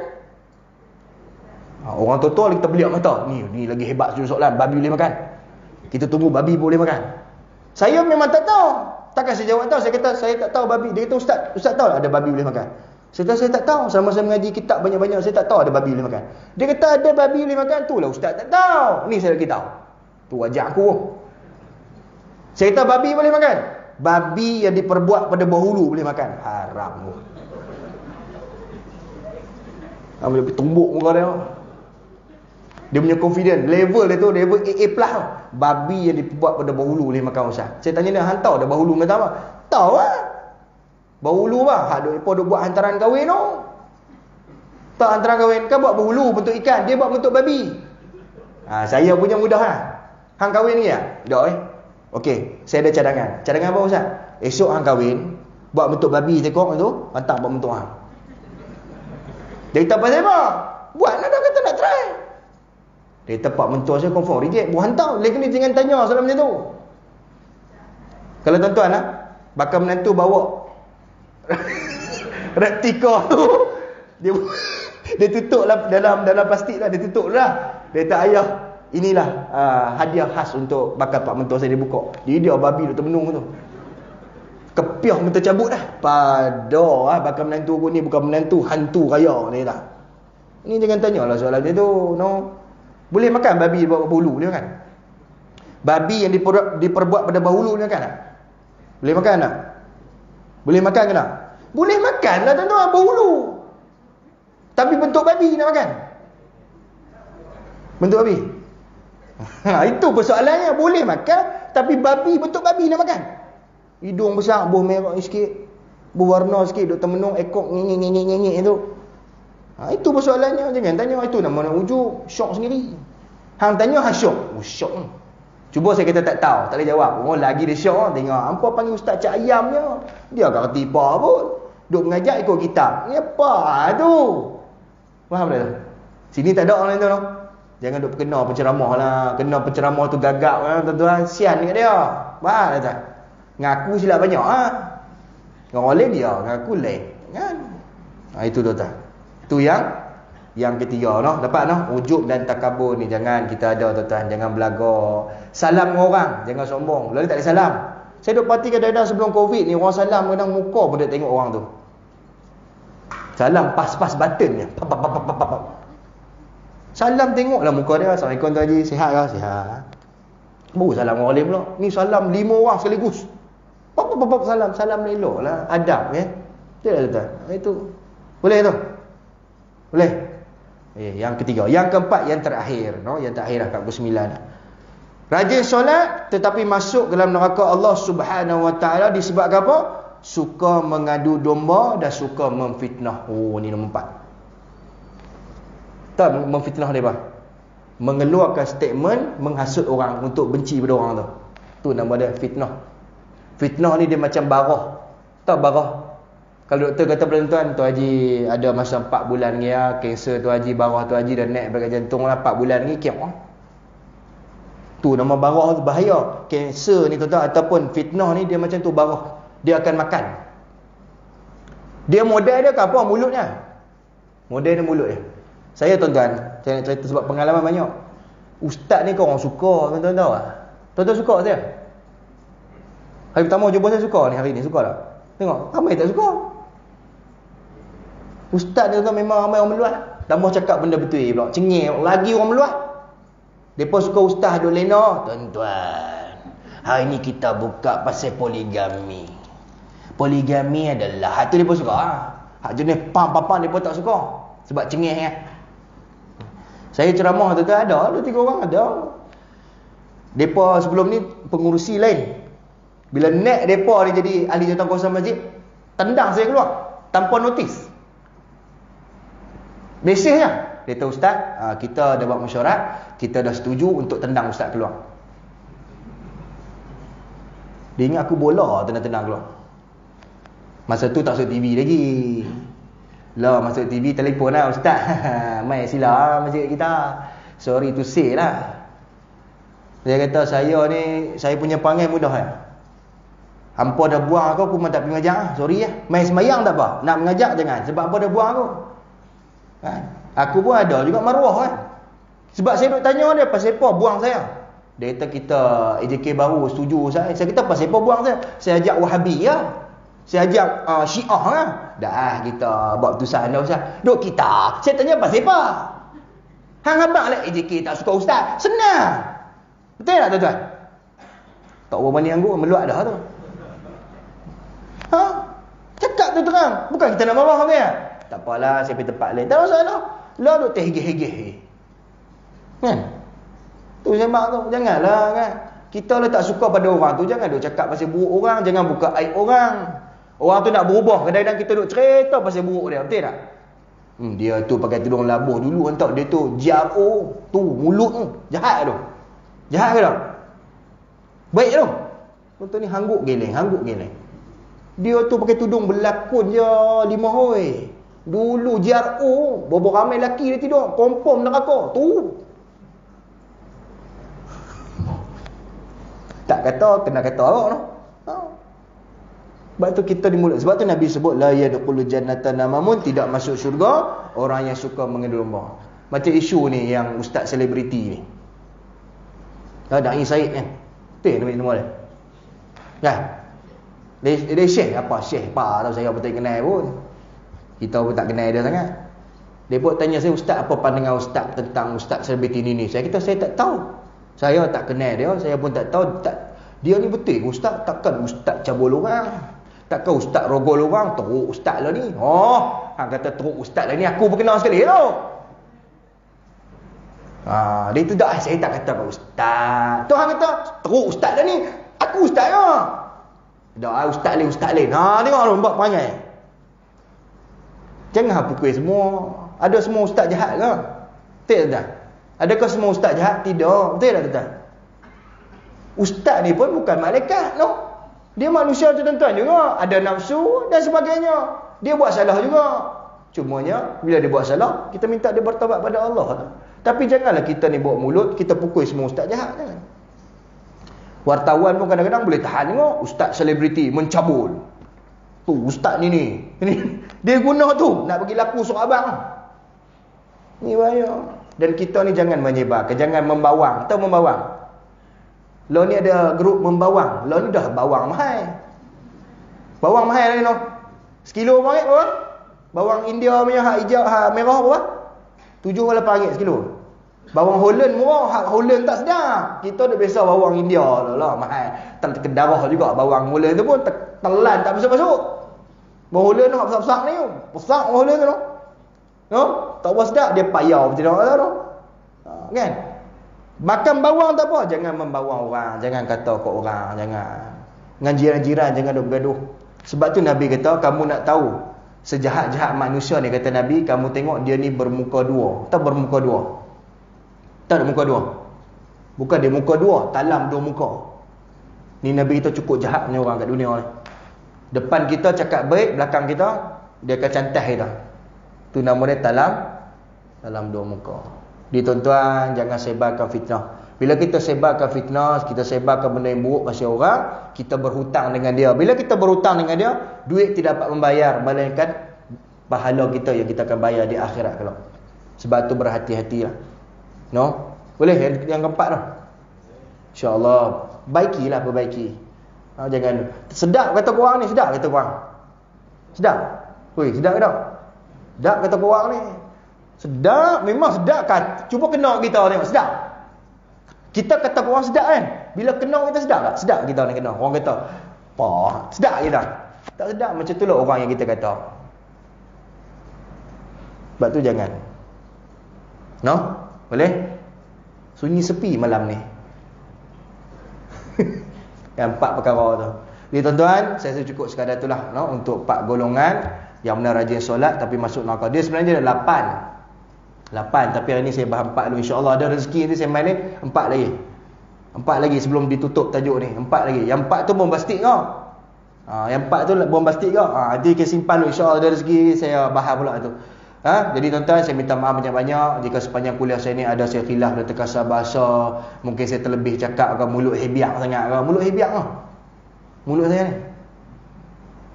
Orang tua-tua kita beliak mata. Ni lagi hebat soalan, babi boleh makan. Kita tunggu babi boleh makan. Saya memang tak tahu. Takkan saya jawab tahu. Saya kata saya tak tahu babi. Dia kata ustaz tahu ada babi boleh makan. Saya kata saya tak tahu. Sama saya mengaji kitab banyak-banyak, saya tak tahu ada babi boleh makan. Dia kata ada babi boleh makan. Itulah ustaz tak tahu. Ni saya lagi tahu. Tu wajah aku. Saya kata babi boleh makan. Babi yang diperbuat pada bahulu boleh makan. Haram tu. Boleh pergi tumbuk muka dia. Dia punya confident level dia tu level AA+. Babi yang dibuat pada bahulu boleh makan ustaz. Saya tanya dia, hang tahu dah bahulu kata apa? Tahu lah. Bahulu bah, duk buat hantaran kahwin tu. Tak hantaran kahwin kan buat bahulu bentuk ikan, dia buat bentuk babi. Saya punya mudah lah. Hang kahwin ni ya? Dak Okey, saya ada cadangan. Cadangan apa ustaz? Esok hang kahwin, buat bentuk babi tekok tu, hantar buat bentuk hang. Dia kata pasal apa? Buat nak dah kata nak try. Dia tepat mentua saya confirm reject. Buat hantar. Lagi ni jangan tanya soalan macam tu. Kalau tuan-tuan lah, bakal menantu bawa replika tu, dia tutup lah dalam plastik lah. Dia tutup lah. Dia kata ayah, inilah hadiah khas untuk bakal pak mentua saya. Dia buka. Dia babi duk termenung tu. Kepiah minta cabut dah. Pada bakal menantu aku ni bukan menantu, hantu raya ni tak. Ni jangan tanyalah soalan dia tu. No. Boleh makan babi buat bahulu, boleh makan? Babi yang diperbuat pada bahulu boleh makan tak? Boleh makan tak? Boleh makan ke tak? Boleh makan lah tuan-tuan, bahulu. Tapi bentuk babi nak makan? Bentuk babi? Itu persoalannya. Boleh makan, tapi babi bentuk babi nak makan? Hidung besar, buah merah sikit, berwarna sikit, duk termenung, ekor ngengek-ngengek tu. Itu persoalannya. Jangan tanya itu nama nak ujuk. Syok sendiri. Hang tanya hang syok. Syok ni. Cuba saya kata tak tahu, tak boleh jawab. Orang lagi dia syok. Tengok hampa panggil ustaz cak ayamnya. Dia tak reti apa pun. Duk mengajar ikut kitab. Ni apa tu? Faham tak tu? Sini tak ada orang lain tu. Jangan duk kena penceramah lah. Kena penceramah tu gagap lah tuan-tuan. Sian dekat dia. Faham tak? Ngaku silap banyak Dengan orang lain dia, ngaku lain kan? Itu tuan-tuan. Itu yang ketiga noh, dapat noh, ujub dan takabur ni jangan kita ada tuan-tuan, jangan belaga. Salam dengan orang, jangan sombong. Lalu tak ada salam. Saya duk parti kadang-kadang sebelum Covid ni orang salam kadang muka pun dia tengok orang tu. Salam pas-pas button je. Salam tengoklah muka dia. Assalamualaikum Tuan Haji, sihat ke? Sihat. Baru salam orang lain pula. Ni salam 5 orang sekaligus. Salam eloklah, adab ya. Betul tak? Itu. Boleh tu? Boleh? Yang ketiga. Yang keempat, yang terakhir. No? Yang terakhir lah, kat ke-9. Rajin solat, tetapi masuk dalam neraka Allah Subhanahu Wa Taala disebabkan apa? Suka mengadu domba dan suka memfitnah. Oh, ni nombor 4. Tak memfitnah dia apa? Mengeluarkan statement menghasut orang untuk benci pada orang tu. Tu nama dia fitnah. Fitnah ni dia macam barah. Tak barah. Kalau doktor kata pada tuan, tu Haji ada masa 4 bulan ni ya, kanser tu Haji, barah tu Haji dah naik bagai jantung lah 4 bulan ni kiam. Tu nama barah tu bahaya. Kanser ni tuan-tuan ataupun fitnah ni dia macam tu barah. Dia akan makan. Dia modal dia ke apa? Mulutnya. Modal dia mulut dia. Saya tuan-tuan, saya nak cerita sebab pengalaman banyak. Ustaz ni kau orang suka, tuan-tuan tahu tak? Tuan-tuan suka saya? Hari pertama jumpa saya suka ni, hari ni suka tak? Tengok, ramai tak suka. Ustaz ni tuan-tuan memang ramai orang meluah. Tambah cakap benda betul pula. Cengih lagi orang meluah. Depa suka ustaz duk lena, tuan-tuan. Hari ni kita buka pasal poligami. Poligami adalah hak tu depa suka. Hak jenis pam-pam depa tak suka. Sebab cengih kan. Saya ceramah tu ada 2-3 orang ada. Depa sebelum ni pengurusi lain. Bila naik depa ni jadi ahli jawatankuasa masjid, tendang saya keluar tanpa notis. Mesejnya dia kata, ustaz, kita dah buat mesyuarat, kita dah setuju untuk tendang ustaz keluar. Dia ingat aku bola tendang-tendang keluar. Masa tu tak masuk TV lagi. Lah masuk TV telefon lah, ustaz. Mai sila masjid kita. Sorry to say lah. Dia kata saya ni, saya punya panggil mudah lah. Hampa dah buang aku memang tak pergi mengajar lah. Sorry lah. Main semayang tak apa. Nak mengajar jangan. Sebab apa dah buang aku. Kan? Aku pun ada juga maruah kan. Sebab saya duk tanya dia pasal apa buang saya. Dia kata kita AJK baru setuju saya. Saya kata pasal apa buang saya. Saya ajak Wahabi ya. Saya ajak Syiah lah. Dah kita buat putusan dah ustaz. Duk kita. Saya tanya pasal apa. Hang abang lah AJK tak suka ustaz. Senang. Betul tak tuan-tuan? Tak berapa ni anggur meluat dah tu. Cakap tu terang. Bukan kita nak marah kan? Tak apalah, saya pergi tempat lain. Tak masalah. Lah duk terhegeh-hegeh. Kan? Tu sembang tu. Janganlah kan. Kita lah tak suka pada orang tu. Jangan duk cakap pasal buruk orang. Jangan buka aib orang. Orang tu nak berubah. Kadang-kadang kita duk cerita pasal buruk dia. Betul tak? Dia tu pakai tudung labuh dulu. Entah dia tu JRO. Tu mulut tu. Jahat tu. Jahat ke tak? Baik tu. Contoh ni hangguk geleng. Hangguk geleng. Dia tu pakai tudung berlakon je 5 hoi. Dulu JRO, berapa ramai lelaki dia tidur, kompom neraka. Tu. Tak kata, kena kata awak tu. Sebab tu kita di mulut. Sebab tu Nabi sebut la yadkhulul jannata namamun, tidak masuk syurga orang yang suka mengadu domba. Macam isu ni yang ustaz selebriti ni. Dai Said kan. Betul nama dia. Kan? Dia syekh apa? Syekh apa tahu saya betul kenal pun. Kita pun tak kenal dia sangat. Dia pun tanya saya, ustaz apa pandangan ustaz tentang ustaz selebriti ni? Saya kata saya tak tahu. Saya tak kenal dia, saya pun tak tahu. Dia ni betul ke ustaz? Takkan ustaz cabul orang? Takkan ustaz rogol orang? Teruk ustaz lah ni. Oh, hang kata teruk ustaz lah ni, aku pun kenal sekali tu. Dia tu dah, saya tak kata ke ustaz. Tu hang kata teruk ustaz lah ni, aku ustaz lah. Dah ustaz lain. Tengok tu buat perangai. Jangan pukul semua. Ada semua ustaz jahat ke? Betul tak? Adakah semua ustaz jahat? Tidak. Betul tak tuan? Ustaz ni pun bukan malaikat, no. Dia manusia tuan-tuan juga. Ada nafsu dan sebagainya. Dia buat salah juga. Cumanya bila dia buat salah, kita minta dia bertaubat pada Allah. Tapi janganlah kita ni bawa mulut, kita pukul semua ustaz jahat kan. Wartawan pun kadang-kadang boleh tahan tengok ustaz selebriti mencabul. Tu ustaz ni dia guna tu nak bagi laku surat abang. Ni bahaya. Dan kita ni jangan menyebarkan, jangan membawang. Tahu membawang? Lo ni ada grup membawang. Lo ni dah bawang mahal. Bawang mahal ni no. Sekilo berapa? Bawang India punya hak hijau, hak merah berapa? 7-8 sekilo. Bawang Holland murah, hak Holland tak sedap. Kita dah biasa bawang India lah mahal. Terdarah juga bawang Holland tu pun telan tak masuk-masuk. Bawang Holland tu hak besar-besar ni. Besar bawang Holland tu. No? Tak apa sedap, dia payah macam mana tu. Kan? Makan bawang tak apa, jangan membawang orang, jangan kata kat orang, jangan. Dengan jiran-jiran jangan duk bergaduh. Sebab tu Nabi kata, kamu nak tahu sejahat-jahat manusia ni, kata Nabi, kamu tengok dia ni bermuka dua. Tak bermuka dua. Tak ada muka dua. Bukan dia muka dua, talam dua muka. Ni Nabi kita cukup jahat punya orang kat dunia ni. Depan kita cakap baik, belakang kita dia akan cantas kita. Tu nama dia talam dua muka. Di tuan-tuan, jangan sebarkan fitnah. Bila kita sebarkan fitnah, kita sebarkan benda yang buruk pasal orang, kita berhutang dengan dia. Bila kita berhutang dengan dia, duit tidak dapat membayar, melainkan pahala kita yang kita akan bayar di akhirat kelak. Sebab tu berhati-hatilah. No? Boleh yang keempat tu? InsyaAllah baikilah, perbaiki. Jangan sedap kata korang ni, sedap kata korang. Sedap. Weh, sedap ke tak? Sedap kata korang ni. Sedap, memang sedap kan. Cuba kena kita tengok, sedap. Kita kata korang sedap kan. Bila kena kita sedap tak? Sedap kita ni kena. Orang kata, "Pah, sedap kita." Tak sedap macam tu lah orang yang kita kata. Sebab tu jangan. No? Boleh? Sunyi sepi malam ni. Yang 4 perkara tu. Jadi tuan-tuan, saya rasa cukup sekadar itulah, no? Untuk 4 golongan yang benar rajin solat tapi masuk neraka. Dia sebenarnya ada 8, tapi hari ni saya bahas 4 dulu. InsyaAllah ada rezeki nanti saya main ni 4 lagi. 4 lagi sebelum ditutup tajuk ni. 4 lagi. Yang 4 tu bombastik ke? Yang 4 tu bombastik ke? Nanti kita simpan dulu. InsyaAllah ada rezeki saya bahas pula tu. Jadi tuan-tuan, saya minta maaf banyak-banyak jika sepanjang kuliah saya ni ada saya khilaf dan terkasar bahasa. Mungkin saya terlebih cakap ke, mulut hebiak sangat ke. Mulut hebiak ke? Mulut saya ni.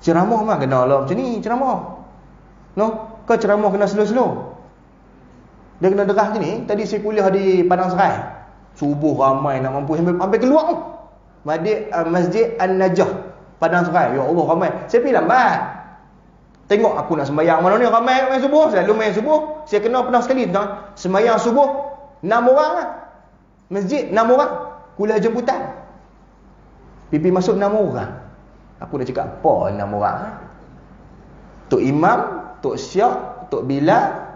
Ceramah mah kena lah macam ni, ceramah. No? Kau ceramah kena slow-slow. Dia kena derah macam ni. Tadi saya kuliah di Padang Serai. Subuh ramai nak mampu sampai keluar tu. Masjid An-Najah Padang Serai. Ya Allah ramai. Saya pergi lambat. Tengok aku nak sembahyang mana ni, ramai main subuh. Selalu main subuh. Saya kena pernah sekali tuan. Sembahyang subuh 6 orang lah. Masjid 6 orang. Kuliah jemputan. Pipi masuk 6 orang. Aku dah cakap apa 6 orang. Tok Imam, Tok Syak, Tok Bilal,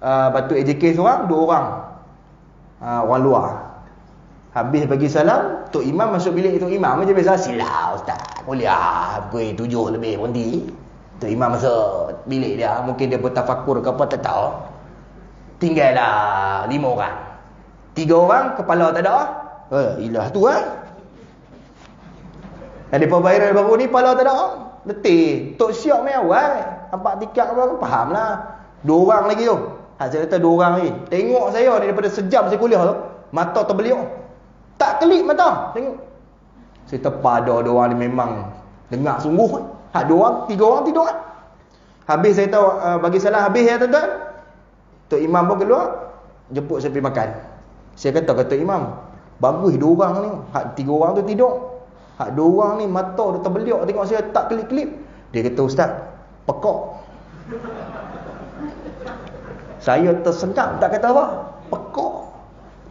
Batu AJK seorang, 2 orang. Orang luar. Habis bagi salam, Tok Imam masuk bilik Tok Imam macam biasa. Sila ustaz, kuliah pukul 7 lebih berhenti. Tok Imam masuk bilik dia. Mungkin dia bertafakur ke apa, tak tahu. Tinggallah 5 orang. 3 orang kepala tak ada. Ilah tu Yang depa viral baru ni kepala tak ada. Letih. Tok Syak main awal. Nampak tiket apa faham lah. 2 orang lagi tu. Saya kata 2 orang lagi. Tengok saya ni daripada sejam saya kuliah tu, mata terbeliuk. Tak kelip mata. Tengok. Saya terpada 2 orang ni memang dengar sungguh. 2 orang, 3 orang tidur kan. Habis saya tahu bagi salam habis ya tuan-tuan. Tok Imam pun keluar jemput saya pergi makan. Saya kata Tok Imam, bagus 2 orang ni. 3 orang tu tidur. 2 orang ni mata dah terbeliuk tengok saya tak kelip-kelip. Dia kata, "Ustaz, pekak." Saya tersentak tak kata apa.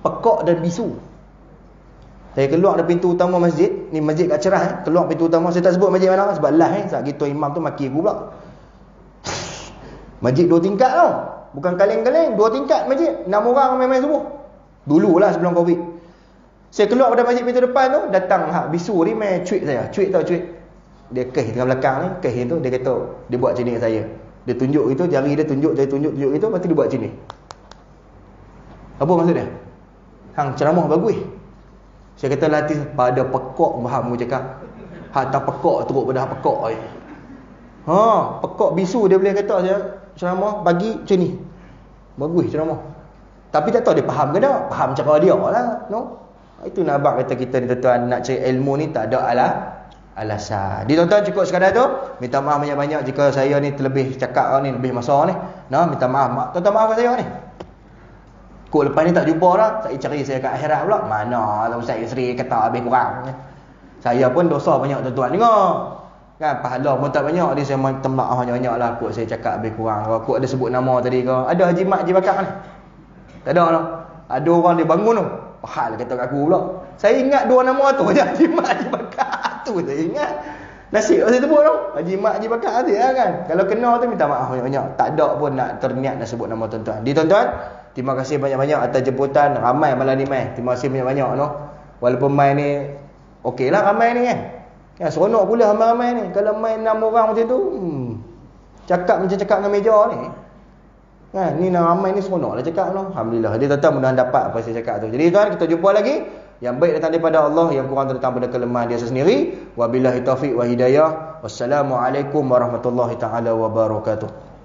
Pekak dan bisu. Saya keluar dari pintu utama masjid. Ni masjid kat Cerah Keluar pintu utama. Saya tak sebut masjid mana sebab live Sebab gitu imam tu maki aku pula. Masjid 2 tingkat tau. Bukan kaleng-kaleng, 2 tingkat masjid. 6 orang main-main subuh. Dululah sebelum Covid. Saya keluar pada masjid pintu depan tu, datang bisu ni main cuit saya. Cuit tau cuit. Dia keh tengah belakang ni, keh tu dia kata dia buat macam ni kat saya. Dia tunjuk itu, jari dia tunjuk, jari tunjuk itu, lepas tu dia buat macam ni. Apa maksud dia? Hang ceramah bagus. Saya kata latih pada pekak faham aku cakap. Tak pekak teruk pada pekak ni. Pekak bisu dia boleh kata saya ceramah bagi macam ni. Bagus ceramah. Tapi tak tahu dia faham ke tak? Faham cara dia lah, no? Itu nak abang kata kita ni tuan-tuan nak cari ilmu ni tak ada alasan. Di tuan-tuan cukup sekadar tu. Minta maaf banyak-banyak jika saya ni terlebih cakap ni, lebih masa ni. Minta maaf. Tuan-tuan maaf kat saya ni. Kok lepas ni tak jumpa dah, saya cari saya kat akhirat pula. Mana lah Ustaz Yusri kata habis kurang. Saya pun dosa banyak tuan-tuan dengar. Kan pahala pun tak banyak. Dia saya minta maaf banyak-banyak lah kok saya cakap habis kurang. Kok ada sebut nama tadi ke. Ada Haji Mat Haji Bakar ni? Tak ada lah. Ada orang dia bangun tu. Pahal kata kat aku pula. Saya ingat 2 nama tu je. Haji Mat Haji Bakar tu saya ingat. Nasib saya sebut tu. Haji Mat Haji Bakar tu ya kan. Kalau kena tu minta maaf banyak-banyak. Tak ada pun nak terniat nak sebut nama tuan-tuan. Di tuan-tuan, terima kasih banyak-banyak atas jemputan. Ramai malam ni mai. Terima kasih banyak-banyak no. Walaupun mai ni okey lah ramai ni kan. Kan seronok pula ramai-ramai ni. Kalau main 6 orang macam tu, cakap macam cakap dengan meja ni. Kan ni ramai ni seronoklah cakap tu. Alhamdulillah. Dia tetap mudah dapat apa saya cakap tu. Jadi tuan, kita jumpa lagi. Yang baik datang daripada Allah, yang kurang datang daripada kelemahan dia sendiri. Wabillahi taufiq wa hidayah. Wassalamualaikum warahmatullahi taala wabarakatuh.